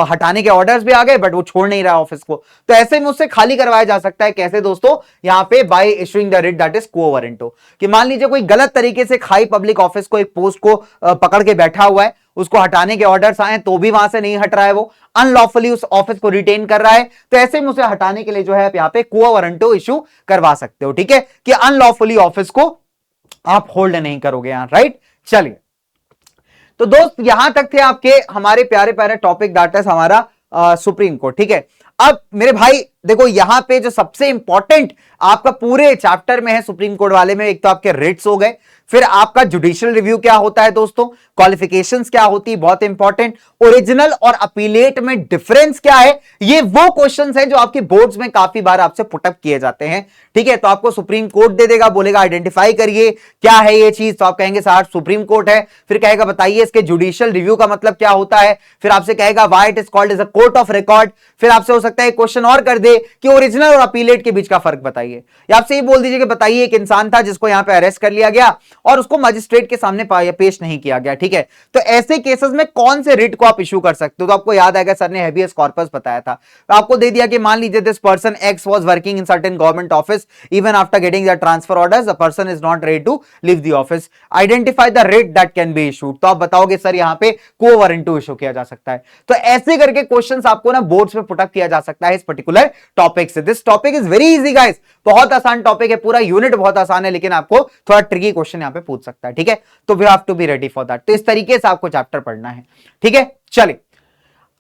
हटाने के ऑर्डर्स भी आ गए बट वो छोड़ नहीं रहा ऑफिस को, तो ऐसे में उससे खाली करवाया जा सकता है। कैसे दोस्तों? यहां पे bye issuing the writ that is quo warranto. कि मान लीजिए कोई गलत तरीके से हाई पब्लिक ऑफिस को, एक पोस्ट को पकड़ के बैठा हुआ है, उसको हटाने के ऑर्डर्स आए तो भी वहां से नहीं हट रहा है, वो अनलॉफुली उस ऑफिस को रिटेन कर रहा है, तो ऐसे में उसे हटाने के लिए जो है आप यहां पे क्वो वारंटो इशू करवा सकते हो, ठीक है, कि अनलॉफुली ऑफिस को आप होल्ड नहीं करोगे यहां, राइट। चलिए, तो दोस्त यहां तक थे आपके हमारे प्यारे प्यारे टॉपिक, दैट इज हमारा सुप्रीम कोर्ट, ठीक है। अब मेरे भाई देखो यहां पे जो सबसे इंपॉर्टेंट आपका पूरे चैप्टर में है सुप्रीम कोर्ट वाले में, एक तो आपके रिट्स हो गए, फिर आपका जुडिशियल रिव्यू क्या होता है दोस्तों, क्वालिफिकेशंस क्या होती है, बहुत इंपॉर्टेंट, ओरिजिनल और अपीलेट में डिफरेंस क्या है, ये वो क्वेश्चंस हैं जो आपके बोर्ड्स में काफी बार आपसे पुटअप किए जाते हैं, ठीक है। तो आपको सुप्रीम कोर्ट दे देगा, बोलेगा आइडेंटिफाई करिए क्या है ये चीज, तो आप कहेंगे सर सुप्रीम कोर्ट है, फिर कहेगा बताइए इसके जुडिशियल रिव्यू का मतलब क्या होता है, फिर आपसे कहेगा why it is called as a court of record, फिर आपसे हो सकता है क्वेश्चन और कर दे दे कि ओरिजिनल और अपीलेट के बीच का फर्क बताइए, या आपसे ये बोल दीजिए कि बताइए एक इंसान था जिसको यहां पे अरेस्ट कर लिया गया और उसको मजिस्ट्रेट के सामने पेश नहीं किया गया, ठीक है, तो ऐसे केसेस में कौन से रिट को आप इशू कर सकते हो? तो आपको याद आएगा सर ने हेबियस कॉर्पस बताया था, तो आपको दे दिया कि मान लीजिए this person X was working in certain government office, even after getting the transfer orders the person is not ready to leave the office, identify the writ that can be issued, तो आप बताओगे sir यहां पे को वारंटू issue किया जा सकता है। तो ऐसे करके क्वेश्चंस आपको ना बोर्ड्स में पुटअप किया जा सकता है इस पर्टिकुलर टॉपिक से। This topic is very easy guys, बहुत आसान टॉपिक है, पूरा यूनिट बहुत आसान है, लेकिन आपको थोड़ा ट्रिकी क्वेश्चन यहां पे पूछ सकता है, ठीक है, तो we have to be ready for that. तो इस तरीके से आपको चैप्टर पढ़ना है, ठीक है। चलिए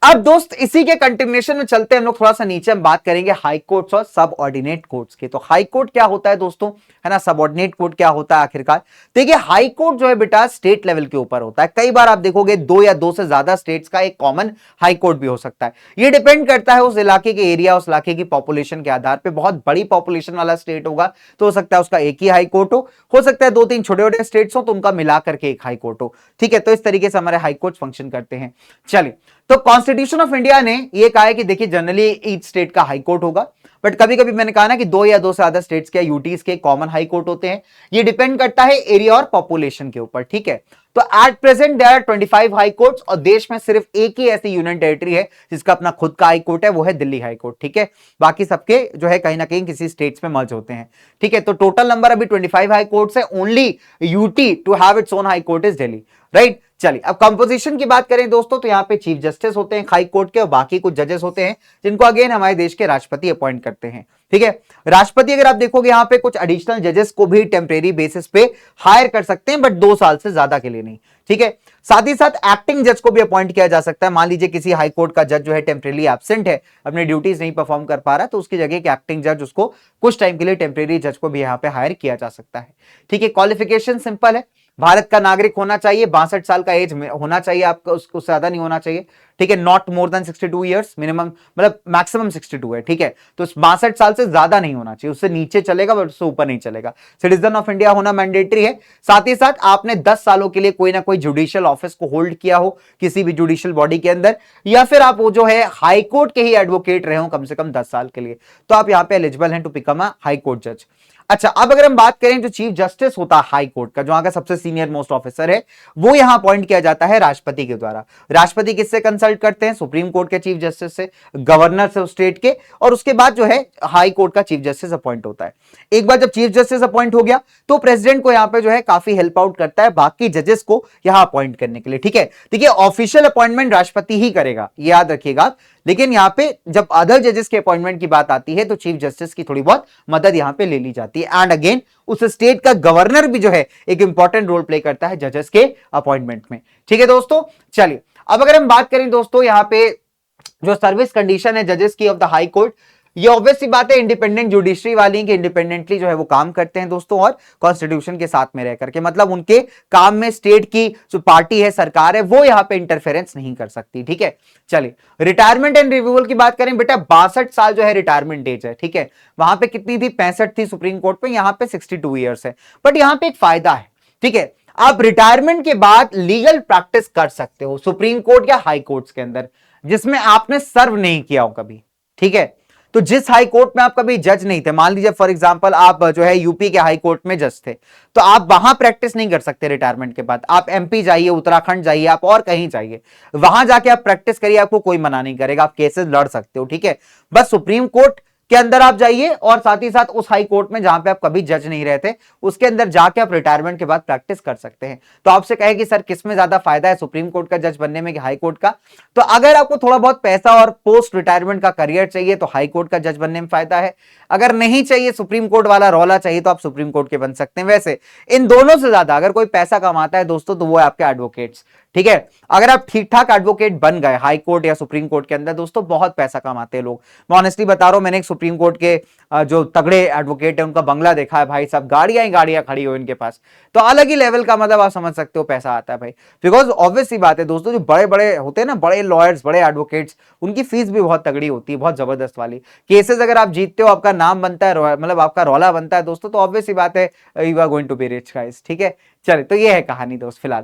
अब दोस्त इसी के कंटिन्यूएशन में चलते हैं हम लोग, थोड़ा सा नीचे हम बात करेंगे हाई कोर्ट्स और सबऑर्डिनेट कोर्ट्स की। तो हाई कोर्ट क्या होता है दोस्तों, है ना, सबऑर्डिनेट कोर्ट क्या होता है आखिरकार। देखिए हाई कोर्ट जो है बेटा स्टेट लेवल के ऊपर होता है, कई बार आप देखोगे दो या दो से ज्यादा स्टेट्स का एक कॉमन हाई कोर्ट भी हो सकता है। ये डिपेंड करता है उस इलाके के एरिया, उस इलाके की पॉपुलेशन के आधार पर। बहुत बड़ी पॉपुलेशन वाला स्टेट होगा तो हो सकता है उसका एक ही हाई कोर्ट हो सकता है दो तीन छोटे छोटे स्टेट्स हो तो उनका मिलाकर के एक हाई कोर्ट हो, ठीक है। तो इस तरीके से हमारे हाई कोर्ट फंक्शन करते हैं। चलिए तो कॉन्स्टिट्यूशन ऑफ इंडिया ने ये कहा है कि देखिए जनरली ईच स्टेट का हाई कोर्ट होगा, बट कभी कभी मैंने कहा ना कि दो या दो से ज्यादा स्टेट्स के यूटीज के कॉमन हाई कोर्ट होते हैं। ये डिपेंड करता है एरिया और पॉपुलेशन के ऊपर, ठीक है। तो at present there are 25 high courts और देश में सिर्फ एक ही ऐसी यूनियन टेरिटरी है जिसका अपना खुद का हाई कोर्ट है, वो है दिल्ली हाई कोर्ट, ठीक है। बाकी सबके जो है कहीं ना कहीं किसी स्टेट्स में मर्ज होते हैं, ठीक है। तो टोटल नंबर अभी 25 हाई कोर्ट्स है, only UT to have its own high court is Delhi, right. चलिए अब कंपोजिशन की बात करें दोस्तों तो यहां पे चीफ जस्टिस होते हैं हाई कोर्ट के और बाकी कुछ जजेस होते हैं जिनको अगेन हमारे देश के राष्ट्रपति अपॉइंट करते हैं, ठीक है। राष्ट्रपति अगर आप देखोगे यहां पे कुछ एडिशनल जजेस को भी टेम्परेरी बेसिस पे हायर कर सकते हैं, बट 2 साल से ज्यादा के लिए नहीं, ठीक है। साथ ही साथ एक्टिंग जज को भी अपॉइंट किया जा सकता है। मान लीजिए किसी हाई कोर्ट का जज जो है टेम्परेरी एब्सेंट है, अपने ड्यूटीज नहीं परफॉर्म कर पा रहा, तो उसकी जगह एक एक्टिंग जज उसको कुछ टाइम के लिए टेम्परेरी जज को भी यहां पे हायर किया जा सकता है, ठीक है। क्वालिफिकेशन सिंपल है, भारत का नागरिक होना चाहिए, 62 साल का एज होना चाहिए आपका, उसको ज्यादा नहीं होना चाहिए, ठीक है। Not more than 62 years minimum, मतलब मैक्सिमम 62 है, ठीक है। तो 62 साल से ज्यादा नहीं होना चाहिए, उससे नीचे चलेगा बट उससे ऊपर नहीं चलेगा। सिटीजन ऑफ इंडिया होना मैंडेटरी है। साथ ही साथ आपने 10 सालों के लिए कोई ना कोई जुडिशियल ऑफिस को होल्ड किया हो किसी भी जुडिशियल बॉडी के अंदर, या फिर आप वो जो है हाई कोर्ट के ही एडवोकेट रहे हो कम से कम 10 साल के लिए, तो आप यहां पे एलिजिबल हैं to become a high court जज। अच्छा अब अगर हम बात करें जो चीफ जस्टिस होता है हाई कोर्ट का, जो वहां का सबसे सीनियर मोस्ट ऑफिसर है, वो यहां अपॉइंट किया जाता है राष्ट्रपति के द्वारा। राष्ट्रपति किससे कंसल्ट करते हैं? सुप्रीम कोर्ट के चीफ जस्टिस से, गवर्नर से स्टेट के, और उसके बाद जो है हाई कोर्ट का चीफ जस्टिस अपॉइंट होता है। एक बार जब चीफ जस्टिस अपॉइंट हो गया तो प्रेसिडेंट को यहां पे जो है काफी हेल्प आउट करता है बाकी जजेस को यहां अपॉइंट करने के लिए, ठीक है। देखिए ऑफिशियल अपॉइंटमेंट राष्ट्रपति ही करेगा, ये याद रखिएगा, लेकिन यहां पे जब अदर जजेस के अपॉइंटमेंट की बात आती है तो चीफ जस्टिस की थोड़ी बहुत मदद यहां पे ले ली जाती है। एंड अगेन उस स्टेट का गवर्नर भी जो है एक इंपॉर्टेंट रोल प्ले करता है जजेस के अपॉइंटमेंट में, ठीक है दोस्तों। चलिए अब अगर हम बात करें दोस्तों यहां पे जो सर्विस कंडीशन है जजेस की ऑफ द हाई कोर्ट, ये ऑब्वियस सी बात है इंडिपेंडेंट जुडिशरी वाली कि इंडिपेंडेंटली जो है वो काम करते हैं दोस्तों, और कॉन्स्टिट्यूशन के साथ में रह करके, मतलब उनके काम में स्टेट की जो पार्टी है, सरकार है, वो यहां पे इंटरफेरेंस नहीं कर सकती, ठीक है। चलिए रिटायरमेंट एंड रिव्यूअल की बात करें बेटा, 62 साल जो है रिटायरमेंट एज है, ठीक है। वहां पे कितनी थी? 65 थी सुप्रीम कोर्ट पे, यहां पे 62 ईयर्स है। बट यहां पे एक फायदा है, ठीक है, आप रिटायरमेंट के बाद लीगल प्रैक्टिस कर सकते हो सुप्रीम कोर्ट या हाई कोर्ट्स के अंदर जिसमें आपने सर्व नहीं किया हो कभी, ठीक है। तो जिस हाई कोर्ट में आप कभी जज नहीं थे, मान लीजिए फॉर एग्जांपल आप जो है यूपी के हाई कोर्ट में जज थे, तो आप वहां प्रैक्टिस नहीं कर सकते रिटायरमेंट के बाद। आप एमपी जाइए, उत्तराखंड जाइए, आप और कहीं जाइए, वहां जाके आप प्रैक्टिस करिए, आपको कोई मना नहीं करेगा, आप केसेस लड़ सकते हो, ठीक है। बस सुप्रीम कोर्ट के अंदर आप जाइए और साथ ही साथ उस हाई कोर्ट में जहां पे आप कभी जज नहीं रहते उसके अंदर जाके आप रिटायरमेंट के बाद प्रैक्टिस कर सकते हैं। तो आपसे कहे कि सर किसमें ज्यादा फायदा है, सुप्रीम कोर्ट का जज बनने में कि हाई कोर्ट का? तो अगर आपको थोड़ा बहुत पैसा और पोस्ट रिटायरमेंट का करियर चाहिए तो हाई कोर्ट का जज बनने में फायदा है। अगर नहीं चाहिए, सुप्रीम कोर्ट वाला रौला चाहिए, तो आप सुप्रीम कोर्ट के बन सकते हैं। वैसे इन दोनों से ज्यादा अगर कोई पैसा कमाता है दोस्तों तो वो है आपके एडवोकेट्स, ठीक है। अगर आप ठीक ठाक एडवोकेट बन गए हाई कोर्ट या सुप्रीम कोर्ट के अंदर दोस्तों, बहुत पैसा कमाते हैं लोग। मैं ऑनेस्टली बता रहा हूं, मैंने एक सुप्रीम कोर्ट के जो तगड़े एडवोकेट है उनका बंगला देखा है भाई साहब, गाड़ियां ही गाड़ियां खड़ी हो इनके पास, तो अलग ही लेवल का, मतलब आप समझ सकते हो पैसा आता है भाई। बिकॉज ऑब्वियस सी बात है दोस्तों, जो बड़े बड़े होते हैं ना, बड़े लॉयर्स, बड़े एडवोकेट्स, उनकी फीस भी बहुत तगड़ी होती है, बहुत जबरदस्त वाली। केसेस अगर आप जीतते हो, आपका नाम बनता है, मतलब आपका रौला बनता है दोस्तों, तो ऑब्वियस सी बात है you are going to be rich guys, ठीक है। चलिए तो ये है कहानी दोस्त फिलहाल।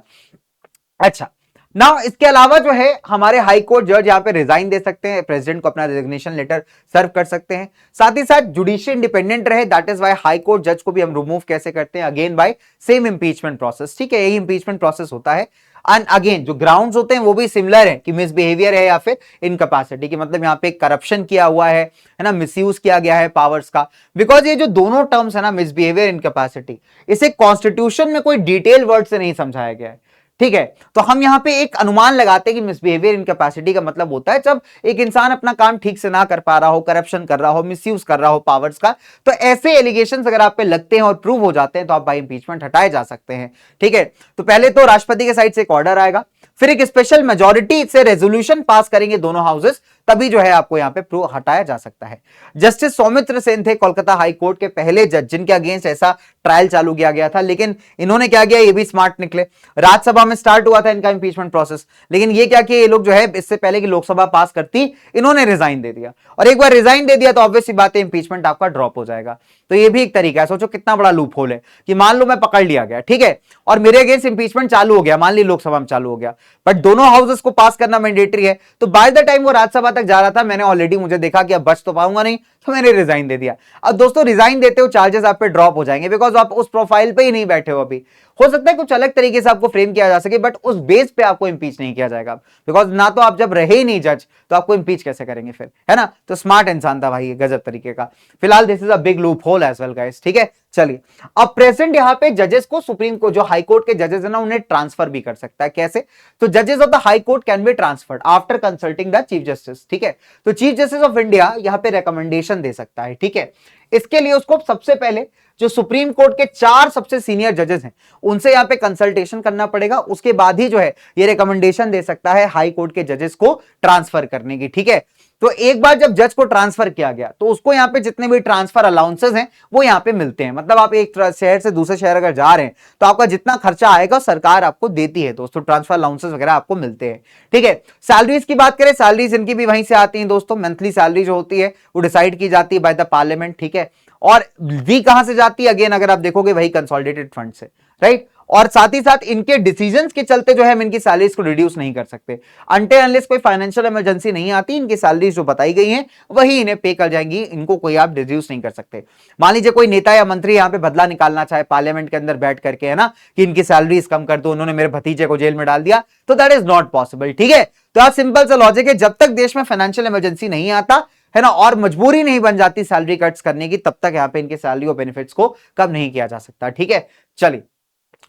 अच्छा ना इसके अलावा जो है हमारे हाई कोर्ट जज यहाँ पे रिजाइन दे सकते हैं, प्रेसिडेंट को अपना रेजिग्नेशन लेटर सर्व कर सकते हैं। साथ ही साथ जुडिशियल इंडिपेंडेंट रहे, that is why high court जज को भी हम रिमूव कैसे करते हैं, again by same impeachment process. ठीक है, यही इंपीचमेंट प्रोसेस होता है। एंड अगेन जो ग्राउंड्स होते हैं वो भी सिमिलर है कि मिसबिहेवियर है या फिर इनकैपेसिटी की, मतलब यहाँ पे करप्शन किया हुआ है ना, मिसयूज किया गया है पावर्स का। बिकॉज ये जो दोनों टर्म्स है ना, मिसबिहेवियर, इनकैपेसिटी, इसे कॉन्स्टिट्यूशन में कोई डिटेल वर्ड से नहीं समझाया गया है। ठीक है, तो हम यहां पे एक अनुमान लगाते हैं कि मिसबिहेवियर इनकैपेसिटी का मतलब होता है जब एक इंसान अपना काम ठीक से ना कर पा रहा हो, करप्शन कर रहा हो, मिसयूज कर रहा हो पावर्स का। तो ऐसे एलिगेशंस अगर आप पे लगते हैं और प्रूव हो जाते हैं तो आप बाय इंपीचमेंट हटाए जा सकते हैं। ठीक है, तो पहले तो राष्ट्रपति के साइड से एक ऑर्डर आएगा, फिर एक स्पेशल मेजॉरिटी से रेजोल्यूशन पास करेंगे दोनों हाउसेस, तभी जो है आपको यहां पे प्रूव हटाया जा सकता है। जस्टिस सौमित्र सेन थे कोलकाता हाई कोर्ट के पहले जज जिनके अगेंस्ट ऐसा ट्रायल चालू किया गया था, लेकिन इन्होंने क्या किया, ये भी स्मार्ट निकले। राज्यसभा में स्टार्ट हुआ था इनका इंपीचमेंट प्रोसेस, लेकिन ये क्या किया, ये लोग जो है इससे पहले कि लोकसभा पास करती, इन्होंने रिजाइन दे दिया। और एक बार रिजाइन दे दिया तो ऑब्वियस सी बात है इंपीचमेंट आपका ड्रॉप हो जाएगा। तो ये भी एक तरीका है। सोचो कितना बड़ा लूप होल है कि मान लो मैं पकड़ लिया गया, ठीक है, और मेरे अगेंस्ट इंपीचमेंट चालू हो गया, मान ली लोकसभा में चालू हो गया, बट दोनों हाउसेस को पास करना मैंडेटरी है। तो बाय द टाइम वो राज्यसभा तक जा रहा था, मैंने ऑलरेडी मुझे देखा कि अब बच तो पाऊंगा नहीं, तो मैंने रिजाइन दे दिया। अब दोस्तों रिजाइन देते हो चार्जेस आप पे ड्रॉप हो जाएंगे, बिकॉज आप उस प्रोफाइल पे ही नहीं बैठे हो अभी। हो सकता है कुछ अलग तरीके से आपको फ्रेम किया जा सके, बट उस बेस पे आपको इंपीच नहीं किया जाएगा, बिकॉज ना तो आप जब रहे ही नहीं जज तो आपको इंपीच कैसे करेंगे फिर, है ना। तो स्मार्ट इंसान था भाई, गजब तरीके का। फिलहाल this is a big loophole as well guys. ठीक है, चलिए अब प्रेजेंट यहां पे जजेस को सुप्रीम कोर्ट, जो हाई कोर्ट के जजेस है ना, उन्हें ट्रांसफर भी कर सकता है। कैसे, तो जजेस of the high court can be transferred after consulting the chief justice. ठीक है, तो चीफ जस्टिस ऑफ इंडिया यहां पे रिकमेंडेशन दे सकता है। ठीक है, इसके लिए उसको सबसे पहले जो सुप्रीम कोर्ट के 4 सबसे सीनियर जजेस हैं उनसे यहां पे कंसल्टेशन करना पड़ेगा, उसके बाद ही जो है ये रिकमेंडेशन दे सकता है हाई कोर्ट के जजेस को ट्रांसफर करने की। ठीक है, तो एक बार जब जज को ट्रांसफर किया गया तो उसको यहां पे जितने भी ट्रांसफर अलाउंसेस हैं वो यहां पे मिलते हैं। मतलब आप एक शहर से दूसरे शहर अगर जा रहे हैं तो आपका जितना खर्चा आएगा सरकार आपको देती है दोस्तों, ट्रांसफर अलाउंसेस वगैरह आपको मिलते हैं। ठीक है, सैलरीज की बात करें, सैलरीज इनकी भी वहीं से आती है दोस्तों। मंथली सैलरी जो होती है वो डिसाइड की जाती है बाय द पार्लियामेंट। ठीक है, और दी कहां से जाती है, अगेन अगर आप देखोगे वही कंसोलिडेटेड फंड से, राइट। और साथ ही साथ इनके डिसीजंस के चलते जो है हम इनकी सैलरीज को रिड्यूस नहीं कर सकते, अनटिल अनलेस कोई फाइनेंशियल इमरजेंसी नहीं आती, इनकी सैलरीज जो बताई गई हैं वही इन्हें पे कर जाएंगी, इनको कोई आप रिड्यूस नहीं कर सकते। मान लीजिए कोई नेता या मंत्री यहां पे बदला निकालना चाहे पार्लियामेंट के अंदर बैठ करके, है ना, कि इनकी सैलरीज कम कर दो, उन्होंने मेरे भतीजे को जेल में डाल दिया, तो दैट इज नॉट पॉसिबल। ठीक है, तो आप सिंपल सा लॉजिक है, जब तक देश में फाइनेंशियल इमरजेंसी नहीं आता है ना, और मजबूरी नहीं बन जाती सैलरी कट्स करने की, तब तक यहां पे इनके सैलरी और बेनिफिट्स को कम नहीं किया जा सकता। ठीक है, चलिए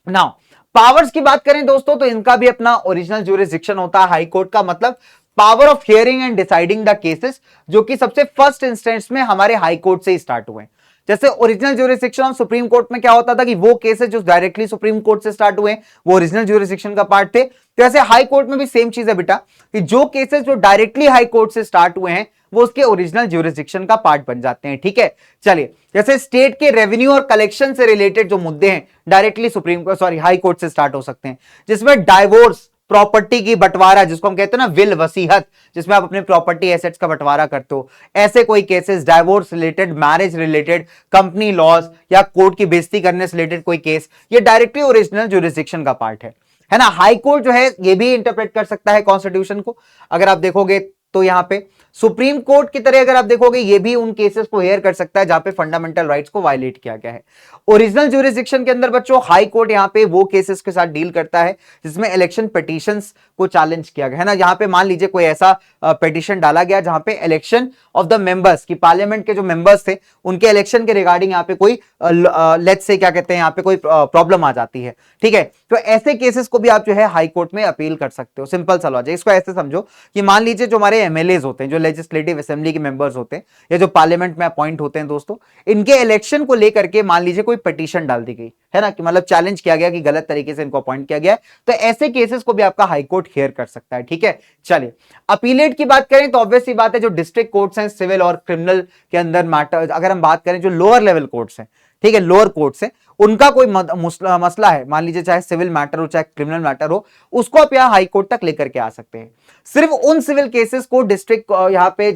नाउ पावर्स की बात करें दोस्तों, तो इनका भी अपना ओरिजिनल ज्यूरिसडिक्शन होता है हाई कोर्ट का, मतलब power of hearing and deciding the cases, जो कि सबसे फर्स्ट इंस्टेंस में हमारे हाई कोर्ट से ही स्टार्ट हुए। जैसे original jurisdiction of supreme court में क्या होता था कि वो केसेस जो डायरेक्टली सुप्रीम कोर्ट से स्टार्ट हुए वो ओरिजिनल ज्यूरिसडिक्शन का पार्ट थे। तो ऐसे हाई कोर्ट में भी सेम चीज है बेटा, कि जो केसेस जो डायरेक्टली हाई कोर्ट से स्टार्ट हुए हैं वो उसके ओरिजिनल ज्यूरिसडिक्शन का पार्ट बन जाते हैं। ठीक है, चलिए जैसे स्टेट के रेवेन्यू और कलेक्शन से रिलेटेड जो मुद्दे हैं डायरेक्टली हाई कोर्ट से स्टार्ट हो सकते हैं, जिसमें डाइवोर्स, प्रॉपर्टी की बंटवारा जिसको हम कहते हैं ना विल, वसीहत, जिसमें आप अपने प्रॉपर्टी एसेट्स का बंटवारा करते हो, ऐसे कोई cases, divorce related, marriage related, company loss या कोर्ट की बेइज्जती करने से रिलेटेड कोई केस, ये डायरेक्टली ओरिजिनल ज्यूरिसडिक्शन का पार्ट है ना। हाई कोर्ट जो है ये भी इंटरप्रेट कर सकता है कॉन्स्टिट्यूशन को, अगर आप देखोगे तो यहां पे सुप्रीम कोर्ट की तरह अगर आप देखोगे ये भी उन केसेस को हेयर कर सकता है जहां पे फंडामेंटल राइट्स को वायलेट किया गया है। ओरिजिनल ज्यूरिसडिक्शन के अंदर बच्चों हाई कोर्ट यहां पे वो केसेस के साथ डील करता है जिसमें इलेक्शन पिटीशंस को चैलेंज किया गया है ना। यहां पे मान लीजिए कोई ऐसा पिटीशन डाला गया जहां पे इलेक्शन ऑफ द मेंबर्स की, पार्लियामेंट के जो मेंबर्स थे उनके इलेक्शन के रिगार्डिंग यहां पे कोई लेट्स से क्या कहते हैं यहां पे कोई प्रॉब्लम आ जाती है। ठीक है, तो ऐसे केसेस को भी आप जो है हाई कोर्ट में अपील कर सकते हो। सिंपल सा लॉजिक, इसको ऐसे समझो कि मान लीजिए जो हमारे एमएलएज होते हैं, जो लेजिस्लेटिव असेंबली के मेंबर्स होते हैं या जो पार्लियामेंट में अपॉइंट होते हैं दोस्तों, इनके इलेक्शन को लेकर के मान लीजिए कोई पिटीशन डाल दी गई है ना, कि मतलब चैलेंज किया गया कि गलत तरीके से इनको अपॉइंट किया गया है, तो ऐसे केसेस को भी आपका हाई कोर्ट हियर कर सकता है। ठीक है, चलिए अपीलेट की बात करें तो ऑब्वियस सी बात है जो डिस्ट्रिक्ट कोर्ट्स हैं सिविल और क्रिमिनल के अंदर मैटर, अगर हम बात करें जो लोअर लेवल कोर्ट्स हैं, ठीक है, लोअर कोर्ट्स हैं, उनका कोई मसला है, मान लीजिए चाहे सिविल मैटर हो चाहे क्रिमिनल मैटर हो, उसको आप यहां हाई कोर्ट तक लेकर के आ सकते हैं। सिर्फ उन सिविल केसेस को डिस्ट्रिक्ट यहां पे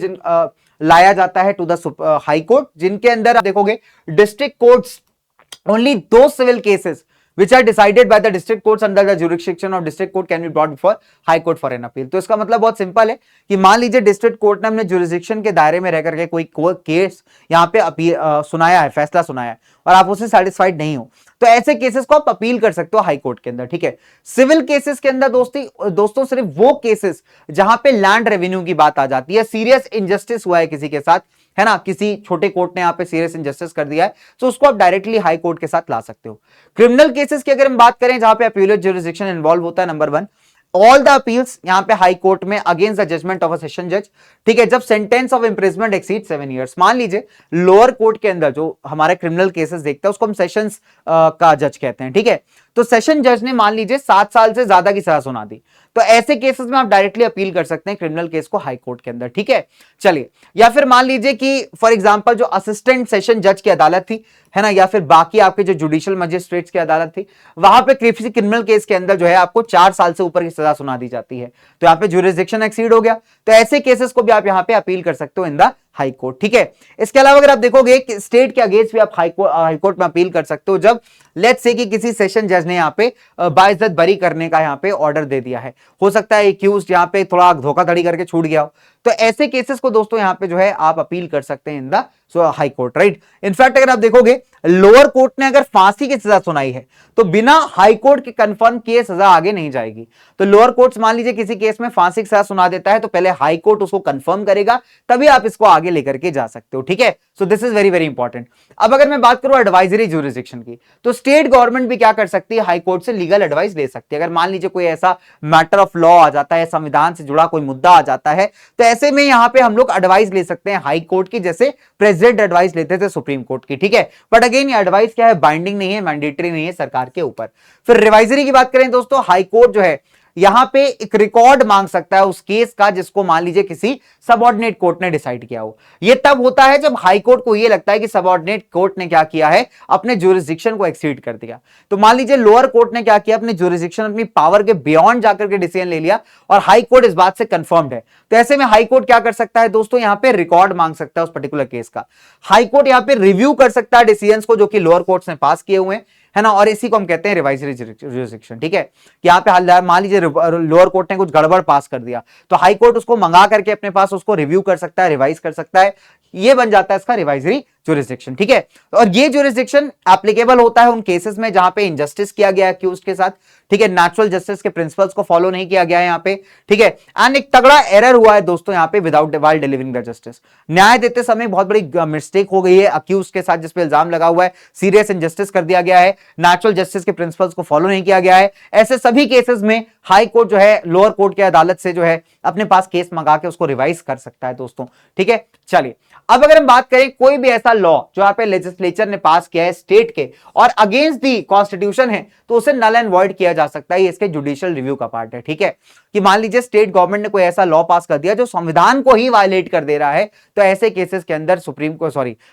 लाया जाता है टू द हाई कोर्ट जिनके अंदर आप देखोगे डिस्ट्रिक्ट कोर्ट्स ओनली दो civil cases which are decided by the district courts under the jurisdiction of district court can be brought before high court for an appeal। तो इसका मतलब बहुत simple है कि मान लीजिए डिस्ट्रिक्ट कोर्ट ने अपने जुरिस्डिक्शन के दायरे में रह करके कोई केस यहाँ पे अपील सुनाया है, फैसला सुनाया है, और आप उससे सेटिस्फाइड नहीं हो, तो ऐसे केसेस को आप अपील कर सकते हो हाई कोर्ट के अंदर। ठीक है, सिविल केसेस के अंदर दोस्तों सिर्फ वो केसेस जहां पे लैंड रेवेन्यू की बात आ जाती है, सीरियस इनजस्टिस हुआ है किसी के साथ, है ना, किसी छोटे कोर्ट ने यहाँ पे सीरियस इनजस्टिस कर दिया है, तो उसको आप डायरेक्टली हाई कोर्ट के साथ ला सकते हो। क्रिमिनल केसेस की अगर हम बात करें जहां पे अपीलेट ज्यूरिसडिक्शन इन्वॉल्व होता है, नंबर 1, ऑल द अपील्स यहां पे हाई कोर्ट में against the judgment of a session जज। ठीक है, जब sentence of imprisonment exceed 7 years, मान लीजिए लोअर कोर्ट के अंदर जो हमारे क्रिमिनल केसेस देखता है उसको हम सेशंस का जज कहते हैं। ठीक है, तो सेशन जज ने मान लीजिए 7 साल से ज्यादा की सजा सुना दी, तो ऐसे केसेस में आप डायरेक्टली अपील कर सकते हैं क्रिमिनल केस को हाई कोर्ट के अंदर। ठीक है, चलिए, या फिर मान लीजिए कि फॉर एग्जांपल जो असिस्टेंट सेशन जज की अदालत थी, है ना, या फिर बाकी आपके जो जुडिशियल मजिस्ट्रेट्स की अदालत थी, वहां पे किसी क्रिमिनल केस के अंदर जो है आपको 4 साल से ऊपर की सजा सुना दी जाती है, तो यहाँ पे जुरिस्डिक्शन एक्सीड हो गया, तो ऐसे केसेस को भी आप यहाँ पे अपील कर सकते हो इन द हाई कोर्ट। ठीक है, इसके अलावा अगर आप देखोगे कि स्टेट के अगेंस्ट भी आप हाई कोर्ट में अपील कर सकते हो, जब लेट्स से कि किसी सेशन जज ने यहाँ पे बाइज्जत बरी करने का यहाँ पे ऑर्डर दे दिया है, हो सकता है एक्यूज्ड यहाँ पे थोड़ा धोखाधड़ी करके छूट गया हो, तो ऐसे केसेस को दोस्तों यहाँ पे जो है आप अपील कर सकते हैं in the high court, right. In fact अगर आप देखोगे लोअर कोर्ट ने अगर फांसी की सजा सुनाई है तो बिना हाई कोर्ट के कंफर्म किए सजा आगे नहीं जाएगी। तो लोअर कोर्ट मान लीजिए किसी केस में फांसी की सजा सुना देता है तो पहले हाई कोर्ट उसको कंफर्म करेगा, तभी आप इसको आगे लेकर के जा सकते हो। ठीक है, so this is very very important. अब अगर मैं बात करूं एडवाइजरी ज्यूरिसडिक्शन की, तो स्टेट गवर्नमेंट भी क्या कर सकती है, हाई कोर्ट से लीगल एडवाइस ले सकती है। अगर मान लीजिए कोई ऐसा मैटर ऑफ लॉ आ जाता है, संविधान से जुड़ा कोई मुद्दा आ जाता है, तो ऐसे में यहां पे हम लोग एडवाइस ले सकते हैं हाई कोर्ट की, जैसे प्रेसिडेंट एडवाइस लेते थे सुप्रीम कोर्ट की। ठीक है, बट अगेन ये एडवाइस क्या है, बाइंडिंग नहीं है, मैंडेटरी नहीं है सरकार के ऊपर। फिर रिवाइजरी की बात करें दोस्तों, हाई कोर्ट जो है यहां पे एक रिकॉर्ड मांग सकता है उस केस का जिसको मान लीजिए किसी सबऑर्डिनेट कोर्ट ने डिसाइड किया हो। यह तब होता है जब हाई कोर्ट को यह लगता है कि सबऑर्डिनेट कोर्ट ने क्या किया है, अपने ज्यूरिसडिक्शन को एक्सीड कर दिया। तो मान लीजिए लोअर कोर्ट ने क्या किया, अपने ज्यूरिसडिक्शन, अपनी पावर के बियॉन्ड जाकर के डिसीजन ले लिया और हाई कोर्ट इस बात से कंफर्म्ड है, तो ऐसे में हाई कोर्ट क्या कर सकता है दोस्तों, यहां पे रिकॉर्ड मांग सकता है उस पर्टिकुलर केस का। हाई कोर्ट यहां पे रिव्यू कर सकता है डिसीजंस को जो कि लोअर कोर्ट्स ने पास किए हुए हैं, है ना, और इसी को हम कहते हैं रिवाइजरी ज्यूरिसडिक्शन। ठीक है, यहां पे मान लीजिए लोअर कोर्ट ने कुछ गड़बड़ पास कर दिया, तो हाई कोर्ट उसको मंगा करके अपने पास उसको रिव्यू कर सकता है, रिवाइज कर सकता है, ये बन जाता है इसका रिवाइजरी ज्यूरिसडिक्शन। ठीक है, और ये ज्यूरिसडिक्शन एप्लीकेबल होता है उन केसेस में जहां पे इनजस्टिस किया गया है अक्यूज्ड के साथ। ठीक है, नेचुरल जस्टिस के प्रिंसिपल्स को फॉलो नहीं किया गया है यहाँ पे। ठीक है, एंड एक तगड़ा एरर हुआ है दोस्तों यहाँ पे without while delivering the justice, न्याय देते समय बहुत बड़ी मिस्टेक हो गई है अक्यूज्ड के साथ जिसपे इल्जाम लगा हुआ है, सीरियस इनजस्टिस कर दिया गया है, नेचुरल जस्टिस के प्रिंसिपल्स को फॉलो नहीं किया गया है। ऐसे सभी केसेस में हाई कोर्ट जो है लोअर कोर्ट की अदालत से जो है अपने पास केस मंगा के उसको रिवाइज कर सकता है दोस्तों। ठीक है, चलिए अब अगर हम बात करें कोई भी ऐसा लॉ जो यहाँ पे लेजिस्लेचर ने पास किया है स्टेट के और अगेंस्ट दी कॉन्स्टिट्यूशन है, तो उसे नल एंड वॉइड किया जा सकता है, ये इसके जुडिशियल रिव्यू का पार्ट है। ठीक है, कि मान लीजिए स्टेट गवर्नमेंट ने कोई ऐसा लॉ पास कर दिया जो संविधान को ही वायलेट कर दे रहा है, तो ऐसे केसेस के अंदर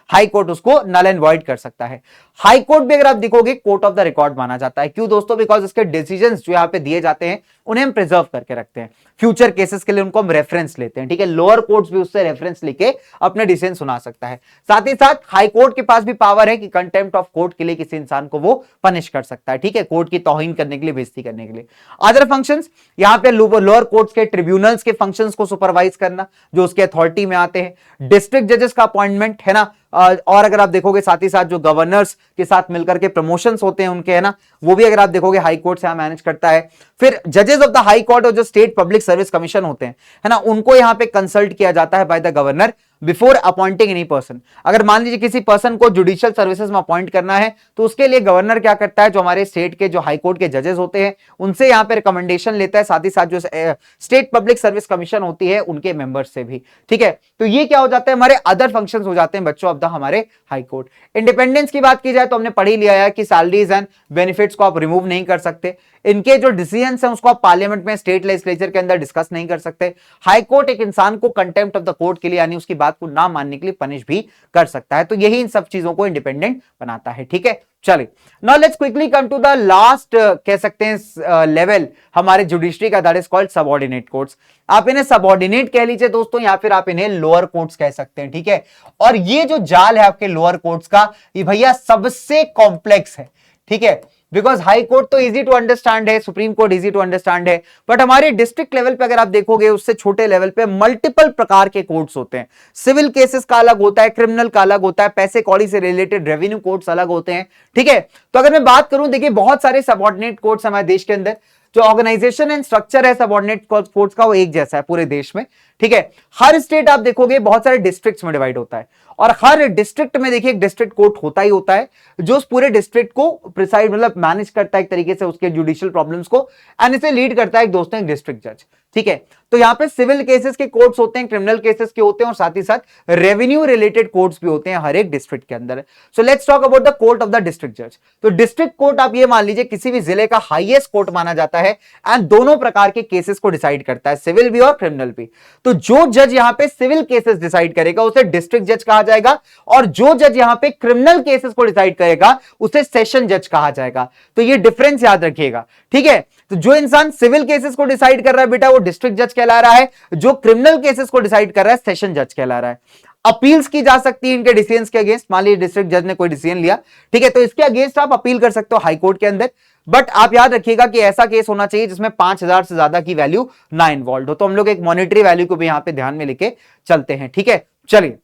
हाई कोर्ट उसको नल एंड वॉइड कर सकता है। हाई कोर्ट भी अगर आप देखोगे कोर्ट ऑफ द रिकॉर्ड माना जाता है। क्यों दोस्तों, बिकॉज इसके डिसीजंस जो यहाँ पे दिए जाते हैं उन्हें हम प्रिजर्व करके रखते हैं, फ्यूचर केसेस के लिए उनको हम रेफरेंस लेते हैं। ठीक है, लोअर कोर्ट्स भी उससे रेफरेंस लेके अपने डिसीजन सुना सकता है। साथ ही साथ हाई कोर्ट के पास भी पावर है कि कंटेम्प्ट ऑफ कोर्ट के लिए किसी इंसान को वो पनिश कर सकता है। ठीक है, कोर्ट की तौहीन करने के लिए, बेइज्जती करने के लिए। अदर फंक्शंस यहाँ पे लोअर कोर्ट्स के ट्रिब्यूनल्स के फंक्शंस को सुपरवाइज करना जो उसके अथॉरिटी में आते हैं, डिस्ट्रिक्ट जजेस का अपॉइंटमेंट, है ना, और अगर आप देखोगे साथ ही साथ जो गवर्नर्स के साथ मिलकर के प्रमोशंस होते हैं उनके, है ना, वो भी अगर आप देखोगे हाई कोर्ट से मैनेज करता है। फिर जजेस ऑफ द हाई कोर्ट और जो स्टेट पब्लिक सर्विस कमीशन होते हैं, है ना, उनको यहां पे कंसल्ट किया जाता है by the governor before appointing any person. अगर मान लीजिए किसी पर्सन को जुडिशियल सर्विसेज में अपॉइंट करना है तो उसके लिए गवर्नर क्या करता है, जो हमारे स्टेट के जो हाई कोर्ट के जजेस होते हैं उनसे यहाँ पे रिकमेंडेशन लेता है, साथ ही साथ जो स्टेट पब्लिक सर्विस कमीशन होती है उनके मेंबर्स से भी। ठीक है, तो ये क्या हो जाता है, हमारे अदर फंक्शंस हो जाते हैं बच्चों ऑफ द हमारे हाई कोर्ट। इंडिपेंडेंस की बात की जाए तो हमने पढ़ ही लिया है कि सैलरीज एंड बेनिफिट्स को आप रिमूव नहीं कर सकते, इनके जो डिसीजंस हैं उसको आप पार्लियामेंट में, स्टेट लेजिस्लेचर के अंदर डिस्कस नहीं कर सकते। हाई कोर्ट एक इंसान को कंटेम्प्ट ऑफ द कोर्ट के लिए यानी उसकी बात को ना मानने के लिए पनिश भी कर सकता है, तो यही इन सब चीजों को इंडिपेंडेंट बनाता है। ठीक है, चलिए now let's quickly come to the last कह सकते हैं लेवल हमारे जुडिशरी का, that is called subordinate courts. आप इन्हें सबऑर्डिनेट कह लीजिए दोस्तों या फिर आप इन्हें लोअर कोर्ट्स कह सकते हैं। ठीक है, और ये जो जाल है आपके लोअर कोर्ट्स का, ये भैया सबसे कॉम्प्लेक्स है। ठीक है, बिकॉज हाई कोर्ट तो इजी टू अंडरस्टैंड है, supreme court easy to understand है, बट हमारे डिस्ट्रिक्ट लेवल पे अगर आप देखोगे उससे छोटे लेवल पे मल्टीपल प्रकार के कोर्ट्स होते हैं। सिविल केसेस का अलग होता है, क्रिमिनल का अलग होता है, पैसे कौड़ी से रिलेटेड रेवेन्यू कोर्ट्स अलग होते हैं, ठीक है। तो अगर मैं बात करूं, देखिए बहुत सारे सबऑर्डिनेट कोर्ट्स हमारे देश के अंदर, जो ऑर्गेनाइजेशन एंड स्ट्रक्चर है सबऑर्डिनेट कोर्ट्स का वो एक जैसा है पूरे देश में, ठीक है। हर स्टेट आप देखोगे बहुत सारे डिस्ट्रिक्ट्स में डिवाइड होता है, और हर डिस्ट्रिक्ट में देखिए एक डिस्ट्रिक्ट कोर्ट होता ही होता है, जो उस पूरे डिस्ट्रिक्ट को प्रिसाइड मतलब मैनेज करता है एक तरीके से उसके जुडिशियल प्रॉब्लम्स को, एंड इसे लीड करता है एक दोस्तों एक डिस्ट्रिक्ट जज, ठीक है। तो यहां पे सिविल केसेस के कोर्ट्स होते हैं, क्रिमिनल केसेस के होते हैं, और साथ ही साथ रेवेन्यू रिलेटेड कोर्ट्स भी होते हैं हर एक डिस्ट्रिक्ट के अंदर। So let's talk about the court of the district जज। तो डिस्ट्रिक्ट कोर्ट आप ये मान लीजिए किसी भी जिले का हाईएस्ट कोर्ट माना जाता है, एंड दोनों प्रकार के केसेस को डिसाइड करता है, सिविल भी और क्रिमिनल भी। तो जो जज यहां पे सिविल केसेस डिसाइड करेगा उसे डिस्ट्रिक्ट जज कहा जाएगा, और जो जज यहां पे क्रिमिनल केसेस को डिसाइड करेगा उसे सेशन जज कहा जाएगा। तो ये डिफरेंस याद रखिएगा, ठीक है। तो जो इंसान सिविल केसेस को डिसाइड कर रहा है बेटा वो डिस्ट्रिक्ट जज कहला रहा है, जो क्रिमिनल केसेस को डिसाइड कर रहा है सेशन जज कहला रहा है। अपील्स की जा सकती है इनके डिसीजंस के अगेंस्ट, मान लीजिए डिस्ट्रिक्ट जज ने कोई डिसीजन लिया, ठीक है, तो इसके अगेंस्ट आप अपील कर सकते हो हाई कोर्ट के अंदर, बट आप याद रखिएगा कि ऐसा केस होना चाहिए जिसमें 5,000 से ज्यादा की वैल्यू ना इन्वॉल्व हो। तो हम लोग एक मॉनेटरी वैल्यू को भी यहां पे ध्यान में लेके चलते हैं, ठीक है। चलिए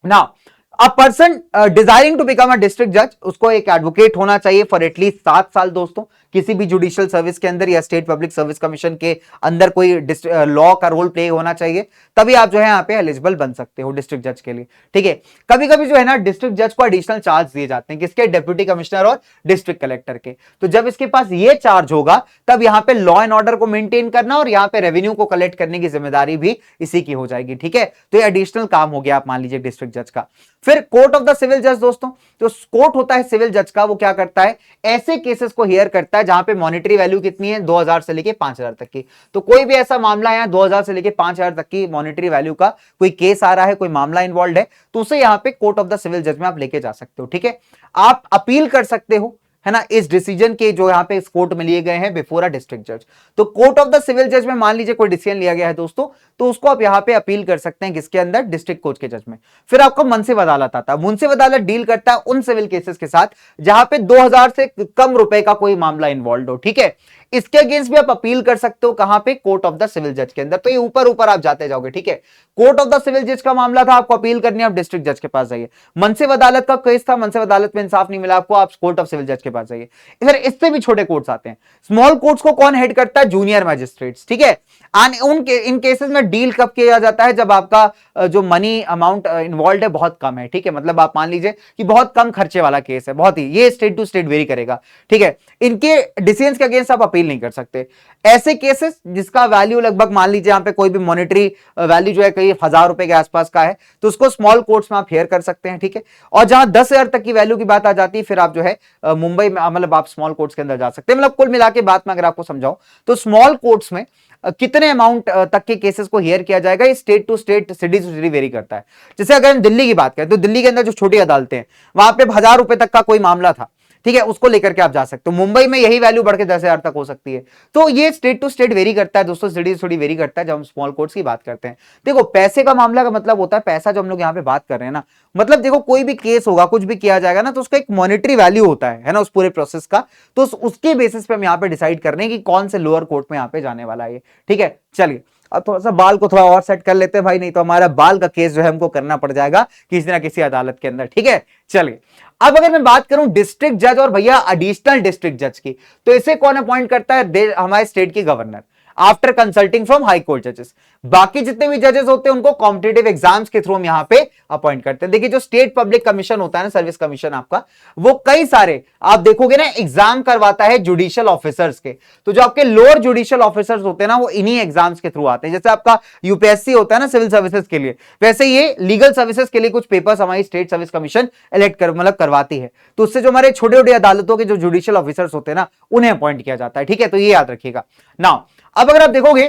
now a person desiring to become a district जज, उसको एक एडवोकेट होना चाहिए फॉर एटलीस्ट 7 साल दोस्तों, किसी भी जुडिशियल सर्विस के अंदर या स्टेट पब्लिक सर्विस कमीशन के अंदर कोई लॉ का रोल प्ले होना चाहिए, तभी आप जो है यहाँ पे एलिजिबल बन सकते हो डिस्ट्रिक्ट जज के लिए, ठीक है। कभी कभी जो है ना डिस्ट्रिक्ट जज को एडिशनल चार्ज दिए जाते हैं, किसके, डिप्टी कमिश्नर और डिस्ट्रिक्ट कलेक्टर के। तो जब इसके पास ये चार्ज होगा तब यहाँ पे लॉ एंड ऑर्डर को मेंटेन करना और यहाँ पे रेवेन्यू को कलेक्ट करने की जिम्मेदारी भी इसी की हो जाएगी, ठीक है। तो ये एडिशनल काम हो गया आप मान लीजिए डिस्ट्रिक्ट जज का। फिर कोर्ट ऑफ द सिविल जज दोस्तों, जो कोर्ट होता है सिविल जज का, वो क्या करता है, ऐसे केसेस को हियर करता है जहां पे मॉनेटरी वैल्यू कितनी है 2,000 से लेके 5,000 तक की। तो कोई भी ऐसा मामला है 2,000 से लेके 5,000 तक की मॉनेटरी वैल्यू का कोई केस आ रहा है, कोई मामला इन्वॉल्व है, तो उसे यहां पे कोर्ट ऑफ द सिविल जज में आप लेके जा सकते हो, ठीक है। आप अपील कर सकते हो, है ना, इस डिसीजन के जो यहां पे इस कोर्ट में लिए गए हैं बिफोर अ डिस्ट्रिक्ट जज। तो कोर्ट ऑफ द सिविल जज में मान लीजिए कोई डिसीजन लिया गया है दोस्तों, तो उसको आप यहां पे अपील कर सकते हैं किसके अंदर, डिस्ट्रिक्ट कोर्ट के जज में। फिर आपको मुंसिफ अदालत आता है, मुंसिफ अदालत डील करता है उन सिविल केसेस के साथ जहां पे 2,000 से कम रुपए का कोई मामला इन्वॉल्व हो, ठीक है। इसके अगेंस्ट भी आप अपील कर सकते हो, कहां पे, कोर्ट ऑफ द सिविल जज के अंदर। तो ये ऊपर ऊपर आप जाते जाओगे, ठीक है। कोर्ट ऑफ द सिविल जज का मामला था, आपको अपील करनी है, आप डिस्ट्रिक्ट जज के पास जाइए। मुंसिफ अदालत का केस था, मुंसिफ अदालत में इंसाफ नहीं मिला आपको, आप कोर्ट ऑफ सिविल जज के पास जाइए। इधर इससे भी छोटे कोर्ट्स आते हैं, स्मॉल कोर्ट्स को कौन हेड करता है, जूनियर मैजिस्ट्रेट्स, ठीक है। इन केसेस में डील कब किया जाता है, जब आपका जो मनी अमाउंट इन्वॉल्व है बहुत कम है, ठीक है। मतलब आप मान लीजिए कि बहुत कम खर्चे वाला केस है, बहुत ही, ये स्टेट टू स्टेट वेरी करेगा, ठीक है। इनके डिसीजंस के अगेंस्ट आप अपील नहीं कर सकते। ऐसे केसेस जिसका वैल्यू लगभग मान लीजिए यहां पे कोई भी मॉनेटरी वैल्यू जो है कई 1,000 रुपए के आसपास का है, तो उसको स्मॉल कोर्ट्स में आप हेयर कर सकते हैं, ठीक है। और जहां 10,000 तक की वैल्यू की बात आ जाती है, फिर आप जो है मुंबई में मतलब आप स्मॉल कोर्ट्स के अंदर जा सकते हैं। मतलब कुल मिला के बात में अगर आपको समझाऊं तो स्मॉल कोर्ट्स में कितने अमाउंट तक के केसेस को हियर किया जाएगा, ये state to state, city to city vary करता है। जैसे अगर हम दिल्ली की बात करें तो दिल्ली के अंदर जो छोटी अदालतें हैं वहां पे 1,000 रुपए तक का कोई मामला था, ठीक है, उसको लेकर के आप जा सकते हो। मुंबई में यही वैल्यू बढ़ के 10,000 तक हो सकती है। तो ये स्टेट टू स्टेट वेरी करता है दोस्तों, सिटी थोड़ी वेरी करता है जब हम स्मॉल कोर्ट्स की बात करते हैं। देखो पैसे का मामला का मतलब होता है, पैसा जो हम लोग यहाँ पे बात कर रहे हैं ना, मतलब देखो कोई भी केस होगा, कुछ भी किया जाएगा ना, तो उसका एक मॉनेटरी वैल्यू होता है ना, उस पूरे प्रोसेस का। तो उसके बेसिस पे हम यहाँ पे डिसाइड कर रहे हैं कि कौन से लोअर कोर्ट में यहाँ पे जाने वाला है, ठीक है। चलिए अब थोड़ा सा बाल को थोड़ा और सेट कर लेते हैं भाई, नहीं तो हमारा बाल का केस जो है हमको करना पड़ जाएगा किसी ना किसी अदालत के अंदर, ठीक है। चलिए अब अगर मैं बात करूं डिस्ट्रिक्ट जज और भैया एडिशनल डिस्ट्रिक्ट जज की, तो इसे कौन अपॉइंट करता है, हमारे स्टेट की governor, after consulting from high court जजेस। बाकी जितने भी जजेस होते हैं उनको कॉम्पिटिटिव एग्जाम्स के थ्रू हम यहां पे अपॉइंट करते हैं। देखिए जो स्टेट पब्लिक कमीशन होता है ना, सर्विस कमीशन आपका, वो कई सारे आप देखोगे ना एग्जाम करवाता है जुडिशियल ऑफिसर्स के। तो जो आपके लोअर जुडिशियल ऑफिसर्स होते हैं ना, वो इन्हीं एग्जाम्स के थ्रू आते हैं। जैसे आपका यूपीएससी होता है ना सिविल सर्विसेज के लिए, वैसे ये लीगल सर्विसेज के लिए कुछ पेपर्स हमारी स्टेट सर्विस कमीशन मतलब करवाती है। तो उससे जो हमारे छोटे छोटे अदालतों के जो जुडिशियल ऑफिसर्स होते हैं ना, उन्हें अपॉइंट किया जाता है, ठीक है। तो ये याद रखिएगा ना। अब अगर आप देखोगे,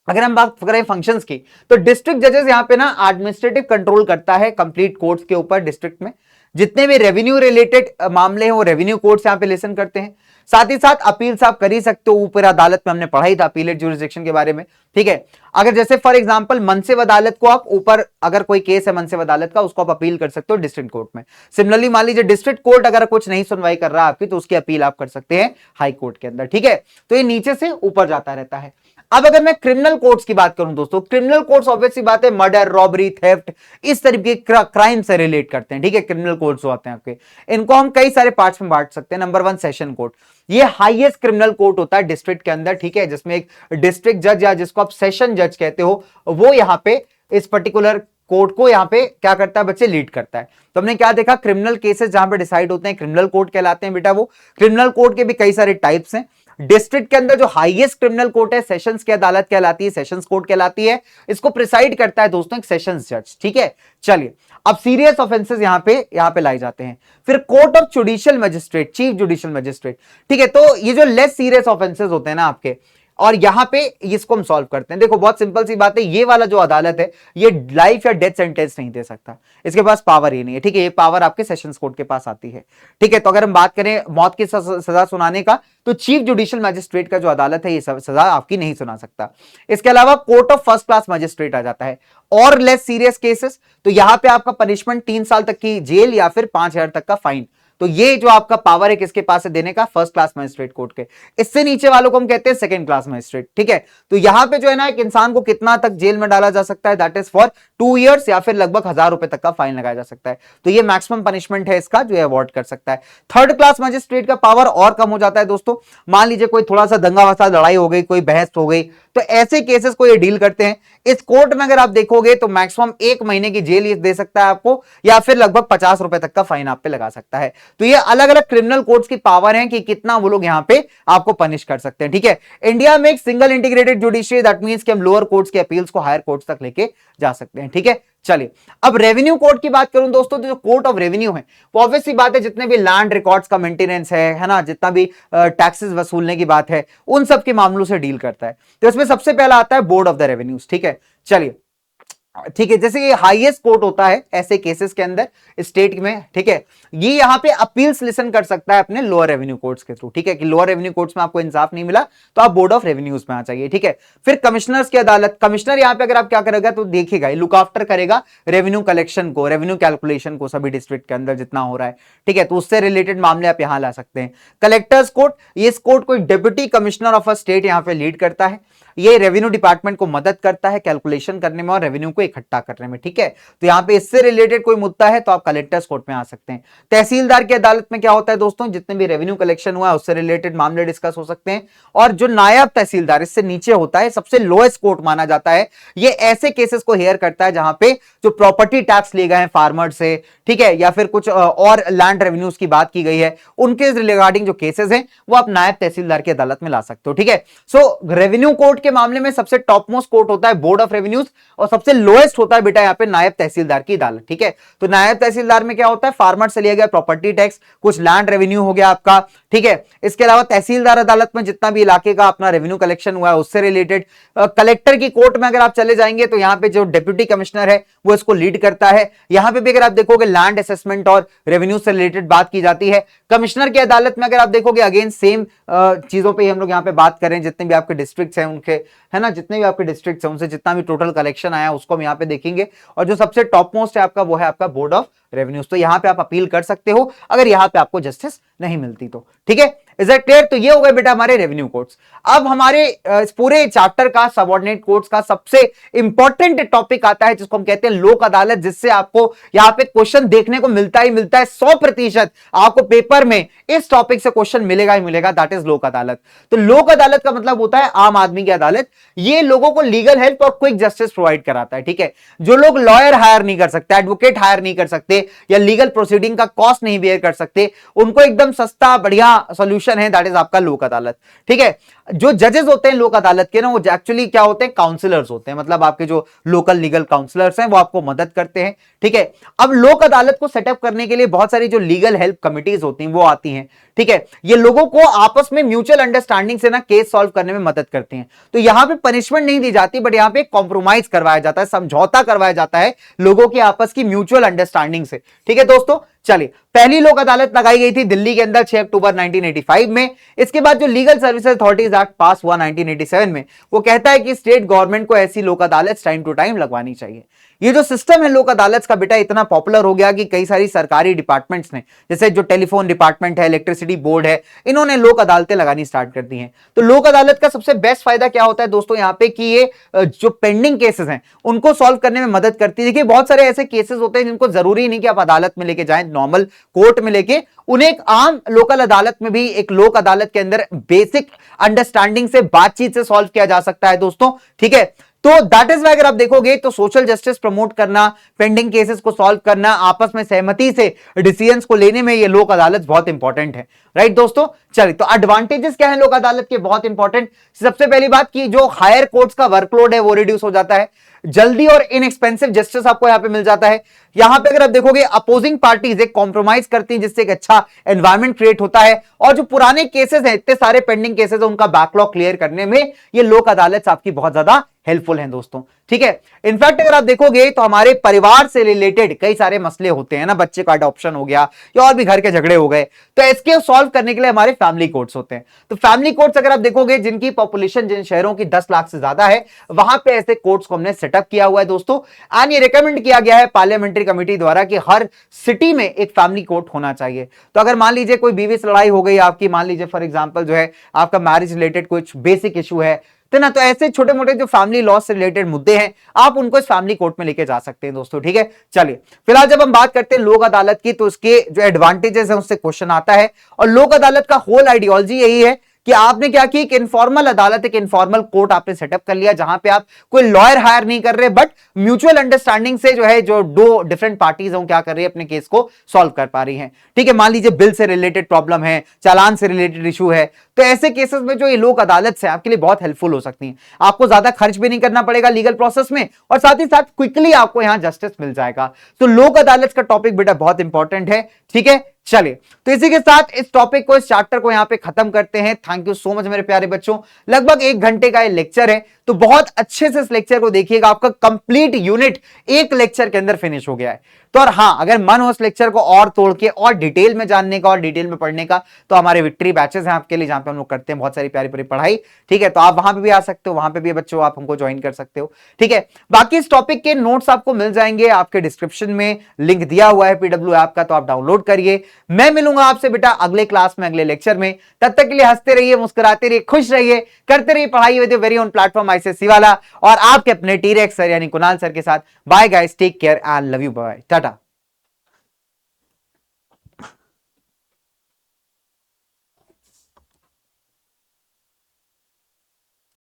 अगर हम बात करें फंक्शंस की, तो डिस्ट्रिक्ट जजेस यहां पे ना एडमिनिस्ट्रेटिव कंट्रोल करता है कंप्लीट कोर्ट्स के ऊपर डिस्ट्रिक्ट में। जितने भी रेवेन्यू रिलेटेड मामले हैं वो रेवेन्यू कोर्ट्स यहां पे लिसन करते हैं। साथ ही साथ अपील्स आप कर ही सकते हो, ऊपर अदालत में हमने पढ़ा ही था अपीलेट ज्यूरिसडिक्शन के बारे में, ठीक है। अगर जैसे फॉर एग्जांपल मनसिब अदालत को आप ऊपर, अगर कोई केस है मनसिब अदालत का, उसको आप अपील कर सकते हो डिस्ट्रिक्ट कोर्ट में। सिमिलरली मान लीजिए डिस्ट्रिक्ट कोर्ट अगर कुछ नहीं सुनवाई कर रहा आपकी, तो उसकी अपील आप कर सकते हैं हाई कोर्ट के अंदर, ठीक है। तो ये नीचे से ऊपर जाता रहता है। अब अगर मैं क्रिमिनल कोर्ट्स की बात करूं दोस्तों, क्रिमिनल कोर्ट्स ऑब्वियस सी बात है मर्डर, रॉबरी, थेफ्ट, इस तरीके के क्राइम से रिलेट करते हैं, ठीक है। क्रिमिनल कोर्ट्स जो आते हैं आपके, इनको हम कई सारे पार्ट्स में बांट सकते हैं। नंबर 1 सेशन कोर्ट, ये हाईएस्ट क्रिमिनल कोर्ट होता है डिस्ट्रिक्ट के अंदर, ठीक है, जिसमें एक डिस्ट्रिक्ट जज या जिसको आप सेशन जज कहते हो, वो यहां पे इस पर्टिकुलर कोर्ट को यहां पे क्या करता है बच्चे, लीड करता है। तो हमने क्या देखा, क्रिमिनल केसेस जहां पे डिसाइड होते हैं क्रिमिनल कोर्ट कहलाते हैं बेटा। वो क्रिमिनल कोर्ट के भी कई सारे टाइप्स हैं। डिस्ट्रिक्ट के अंदर जो हाईएस्ट क्रिमिनल कोर्ट है सेशंस की अदालत कहलाती है, सेशंस कोर्ट कहलाती है। इसको प्रिसाइड करता है दोस्तों एक सेशंस जज, ठीक है। चलिए अब सीरियस ऑफेंसेस यहां पे लाए जाते हैं। फिर court of judicial magistrate, chief judicial magistrate, ठीक है। तो ये जो लेस सीरियस ऑफेंसेस होते हैं ना आपके, और यहां पे इसको हम सॉल्व करते हैं। देखो बहुत सिंपल सी बात है, ये वाला जो अदालत है ये लाइफ या डेथ सेंटेंस नहीं दे सकता, इसके पास पावर ही नहीं है, ठीक है। ये पावर आपके सेशंस कोर्ट के पास आती है, ठीक है। तो अगर हम बात करें मौत की सजा सुनाने का, तो चीफ जुडिशियल मजिस्ट्रेट का जो अदालत है ये सजा आपकी नहीं सुना सकता। इसके अलावा court of first class magistrate आ जाता है। और लेस सीरियस केसेस, तो यहां पे आपका पनिशमेंट 3 साल तक की जेल या फिर 5,000 तक का फाइन। तो ये जो आपका पावर है किसके पास है देने का, फर्स्ट क्लास मजिस्ट्रेट कोर्ट के। इससे नीचे वालों को हम कहते हैं सेकंड क्लास मजिस्ट्रेट, ठीक है। तो यहां पे जो है ना एक इंसान को कितना तक जेल में डाला जा सकता है, दैट इज फॉर 2 इयर्स या फिर लगभग 1,000 रुपए तक का फाइन लगाया जा सकता है। तो ये मैक्सिमम पनिशमेंट है इसका जो अवॉर्ड कर सकता है। थर्ड क्लास मजिस्ट्रेट का पावर और कम हो जाता है दोस्तों। मान लीजिए कोई थोड़ा सा दंगा वसा लड़ाई हो गई, कोई बहस हो गई, तो ऐसे केसेस को ये डील करते हैं। इस कोर्ट में अगर आप देखोगे तो मैक्सिमम 1 महीने की जेल दे सकता है आपको, या फिर लगभग 50 रुपए तक का फाइन आप पे लगा सकता है। तो ये अलग अलग क्रिमिनल कोर्ट्स की पावर है कि कितना वो लोग यहां पे आपको पनिश कर सकते हैं, ठीक है। इंडिया में एक single integrated judiciary, that means कि हम लोअर कोर्ट्स के अपील्स को हायर कोर्ट्स तक लेके जा सकते हैं, ठीक है। चलिए अब रेवेन्यू कोर्ट की बात करूं दोस्तों, तो जो कोर्ट ऑफ रेवेन्यू है वो ऑब्वियस सी बात है जितने भी लैंड रिकॉर्ड्स का मेंटेनेंस है ना, जितना भी टैक्सेस वसूलने की बात है, उन सब के मामलों से डील करता है। तो इसमें सबसे पहला आता है बोर्ड ऑफ द रेवेन्यूज, ठीक है। चलिए ठीक है, जैसे ये हाईएस्ट कोर्ट होता है ऐसे केसेस के अंदर स्टेट में, ठीक है। ये यहां पे अपील्स लिसन कर सकता है अपने लोअर रेवेन्यू कोर्ट्स के थ्रू, ठीक है, कि लोअर रेवेन्यू कोर्ट्स में आपको इंसाफ नहीं मिला तो आप बोर्ड ऑफ रेवेन्यूज में आ जाइए, ठीक है। फिर कमिश्नर्स की अदालत, कमिश्नर यहां पे अगर आप क्या करेगा तो देखिएगा लुक आफ्टर करेगा रेवेन्यू कलेक्शन को, रेवेन्यू कैलकुलेशन को सभी डिस्ट्रिक्ट के अंदर जितना हो रहा है, ठीक है। तो उससे रिलेटेड मामले आप यहां ला सकते हैं। कलेक्टर्स कोर्ट, ये कोर्ट को deputy commissioner of a state यहां पे लीड करता है। ये रेवेन्यू डिपार्टमेंट को मदद करता है कैलकुलेशन करने में और रेवेन्यू को इकट्ठा करने में, ठीक है। तो यहां पे इससे रिलेटेड कोई मुद्दा है तो आप कलेक्टर्स कोर्ट में आ सकते हैं। तहसीलदार की अदालत में क्या होता है दोस्तों, जितने भी रेवेन्यू कलेक्शन हुआ है उससे रिलेटेड मामले डिस्कस हो सकते हैं। और जो नायब तहसीलदार इससे नीचे होता है, सबसे लोएस्ट कोर्ट माना जाता है, ये ऐसे केसेस को हेयर करता है जहां पे जो प्रॉपर्टी टैक्स लिए गए हैं फार्मर से, ठीक है, या फिर कुछ और लैंड रेवेन्यूज की बात की गई है, उनके रिगार्डिंग जो केसेस हैं वो आप नायब तहसीलदार की अदालत में ला सकते हो, ठीक है। सो रेवेन्यू कोर्ट के मामले में सबसे टॉप मोस्ट कोर्ट होता है बोर्ड ऑफ रेवेन्यूज, और सबसे लोएस्ट होता है बेटा यहाँ पे नायब तहसीलदार की अदालत, ठीक है। तो नायब तहसीलदार में क्या होता है, फार्मर से लिया गया प्रॉपर्टी टैक्स, कुछ लैंड रेवेन्यू हो गया आपका, ठीक है। इसके अलावा तहसीलदार अदालत में जितना भी इलाके का अपना रेवेन्यू कलेक्शन हुआ है उससे रिलेटेड। कलेक्टर की कोर्ट में अगर आप चले जाएंगे तो यहाँ पे जो डिप्टी कमिश्नर है वो इसको लीड करता है। यहां पे भी अगर आप देखोगे लैंड असेसमेंट और रेवेन्यू से रिलेटेड बात की जाती है। कमिश्नर की अदालत में अगर आप देखोगे अगेन सेम चीजों पे हम लोग यहाँ पे बात करें, जितने भी आपके डिस्ट्रिक्ट्स हैं उनके, है ना, जितने भी आपके डिस्ट्रिक्ट्स हैं उनसे जितना भी टोटल कलेक्शन आया उसको हम यहाँ पे देखेंगे। और जो सबसे टॉप मोस्ट है आपका वो है आपका बोर्ड ऑफ रेवेन्यूज। तो यहां पे आप अपील कर सकते हो अगर यहां पे आपको जस्टिस नहीं मिलती तो, ठीक है। Is that clear? तो ये हो गए बेटा हमारे रेवेन्यू कोर्ट्स। अब हमारे इस पूरे चैप्टर का सबऑर्डिनेट कोर्ट्स का सबसे इंपॉर्टेंट टॉपिक आता है जिसको हम कहते हैं लोक अदालत, जिससे आपको यहां पे क्वेश्चन देखने को मिलता ही मिलता है। 100% आपको पेपर में इस टॉपिक से क्वेश्चन मिलेगा ही मिलेगा, दैट इज लोक अदालत। तो लोक अदालत का मतलब होता है आम आदमी की अदालत। ये लोगों को लीगल हेल्प और क्विक जस्टिस प्रोवाइड कराता है, ठीक है। जो लोग लॉयर हायर नहीं कर सकते, एडवोकेट हायर नहीं कर सकते, या लीगल प्रोसीडिंग का कॉस्ट नहीं बेयर कर सकते, उनको एकदम सस्ता बढ़िया सॉल्यूशन है, दैट इज आपका लोक अदालत, ठीक है। जो जजेस होते हैं लोक अदालत के ना, वो एक्चुअली क्या होते हैं, काउंसलर्स होते हैं, मतलब आपके जो लोकल लीगल काउंसलर्स हैं वो आपको मदद करते हैं, ठीक है। अब लोक अदालत को सेटअप करने के लिए बहुत सारी जो लीगल हेल्प कमिटीज होती हैं वो आती हैं, ठीक है। ये लोगों को आपस में म्यूचुअल अंडरस्टैंडिंग से ना केस सॉल्व करने में मदद करती हैं। तो यहां पे पनिशमेंट नहीं दी जाती, बट यहां पे कॉम्प्रोमाइज करवाया जाता है, समझौता करवाया जाता है लोगों की आपस की म्यूचुअल अंडरस्टैंडिंग से, ठीक है दोस्तों। चलिए, पहली लोक अदालत लगाई गई थी दिल्ली के अंदर 6 अक्टूबर 1985 में। इसके बाद जो लीगल सर्विसेज अथॉरिटीज एक्ट पास हुआ 1987 में, वो कहता है कि स्टेट गवर्नमेंट को ऐसी लोक अदालत टाइम टू टाइम लगवानी चाहिए। ये जो सिस्टम है लोक अदालत का बेटा इतना पॉपुलर हो गया कि कई सारी सरकारी डिपार्टमेंट्स ने, जैसे जो टेलीफोन डिपार्टमेंट है, इलेक्ट्रिसिटी बोर्ड है, इन्होंने लोक अदालतें लगानी स्टार्ट कर दी हैं। तो लोक अदालत का सबसे बेस्ट फायदा क्या होता है दोस्तों यहाँ पे कि ये जो पेंडिंग केसेस हैं उनको सॉल्व करने में मदद करती है। देखिए बहुत सारे ऐसे केसेस होते हैं जिनको जरूरी नहीं कि आप अदालत में लेके जाएं, नॉर्मल कोर्ट में लेके, उन्हें एक आम लोकल अदालत में भी, एक लोक अदालत के अंदर बेसिक अंडरस्टैंडिंग से, बातचीत से सॉल्व किया जा सकता है दोस्तों, ठीक है। तो दैट इज वाई अगर आप देखोगे तो सोशल जस्टिस प्रमोट करना, पेंडिंग केसेस को सॉल्व करना, आपस में सहमति से डिसीजंस को लेने में ये लोक अदालत बहुत इंपॉर्टेंट है, राइट दोस्तों। चलिए, तो एडवांटेजेस क्या है लोक अदालत के, बहुत इंपॉर्टेंट। सबसे पहली बात कि जो हायर कोर्ट्स का वर्कलोड है वो रिड्यूस हो जाता है, जल्दी और इनएक्सपेंसिव जस्टिस आपको यहां पे मिल जाता है। यहां पे अगर आप देखोगे अपोजिंग पार्टीज एक कॉम्प्रोमाइज करती हैं जिससे एक अच्छा एनवायरमेंट क्रिएट होता है, और जो पुराने केसेस हैं, इतने सारे पेंडिंग केसेस हैं, उनका बैकलॉग क्लियर करने में ये लोक अदालत आपकी बहुत ज्यादा हेल्पफुल हैं दोस्तों, ठीक है। इनफैक्ट अगर आप देखोगे तो हमारे परिवार से रिलेटेड कई सारे मसले होते हैं ना, बच्चे का अडॉप्शन हो गया या और भी घर के झगड़े हो गए, तो इसके सॉल्व करने के लिए हमारे फैमिली कोर्ट्स होते हैं। तो फैमिली कोर्ट्स अगर आप देखोगे जिनकी पॉपुलेशन जिन शहरों की 10 लाख से ज्यादा है, वहां पे ऐसे कोर्ट्स को हमने सेटअप किया हुआ है दोस्तों। एंड ये रिकमेंड किया गया है पार्लियामेंट्री कमेटी द्वारा कि हर सिटी में एक फैमिली कोर्ट होना चाहिए। तो अगर मान लीजिए कोई बीवी से लड़ाई हो गई आपकी, मान लीजिए फॉर एग्जांपल जो है आपका मैरिज रिलेटेड कुछ बेसिक इशू है, तो ना, तो ऐसे छोटे मोटे जो फैमिली लॉ से रिलेटेड मुद्दे हैं आप उनको इस फैमिली कोर्ट में लेके जा सकते हैं दोस्तों, ठीक है। चलिए, फिलहाल जब हम बात करते हैं लोक अदालत की तो उसके जो एडवांटेजेस हैं उससे क्वेश्चन आता है, और लोक अदालत का होल आइडियोलॉजी यही है कि आपने क्या की, एक इनफॉर्मल अदालत, एक इनफॉर्मल कोर्ट आपने सेटअप कर लिया जहां पे आप कोई लॉयर हायर नहीं कर रहे, बट म्यूचुअल अंडरस्टैंडिंग से जो है जो दो डिफरेंट पार्टीज हैं क्या कर रही है, अपने केस को सॉल्व कर पा रही हैं, ठीक है। मान लीजिए बिल से रिलेटेड प्रॉब्लम है, चालान से रिलेटेड इशू है, तो ऐसे केसेस में जो ये लोक अदालत से आपके लिए बहुत हेल्पफुल हो सकती है। आपको ज्यादा खर्च भी नहीं करना पड़ेगा लीगल प्रोसेस में, और साथ ही साथ क्विकली आपको यहां जस्टिस मिल जाएगा। तो लोक अदालत का टॉपिक बेटा बहुत इंपॉर्टेंट है, ठीक है। चलिए, तो इसी के साथ इस टॉपिक को, इस चैप्टर को यहां पे खत्म करते हैं। थैंक यू सो मच मेरे प्यारे बच्चों। लगभग 1 घंटे का ये लेक्चर है, तो बहुत अच्छे से इस लेक्चर को देखिएगा। आपका कंप्लीट यूनिट एक लेक्चर के अंदर फिनिश हो गया है। तो और हाँ, अगर मन हो इस लेक्चर को और तोड़ के और डिटेल में जानने का और डिटेल में पढ़ने का, तो हमारे विक्ट्री बैचेस हैं आपके लिए, जहां पे हम लोग करते हैं बहुत सारी प्यारी प्यारी पढ़ाई, ठीक है। तो आप वहां पे भी आ सकते हो, वहां पे भी बच्चों आप हमको ज्वाइन कर सकते हो, ठीक है। बाकी इस टॉपिक के नोट्स आपको मिल जाएंगे आपके डिस्क्रिप्शन में, लिंक दिया हुआ है पीडब्ल्यू ऐप का, तो आप डाउनलोड करिए। मैं मिलूंगा आपसे बेटा अगले क्लास में, अगले लेक्चर में। तब तक के लिए हंसते रहिए, मुस्कुराते रहिए, खुश रहिए, करते रहिए पढ़ाई with your very own platform ICSE वाला, और आपके अपने टीरेक्स सर यानी कुणाल सर के साथ। Bye guys, take care and love you, bye, Tata.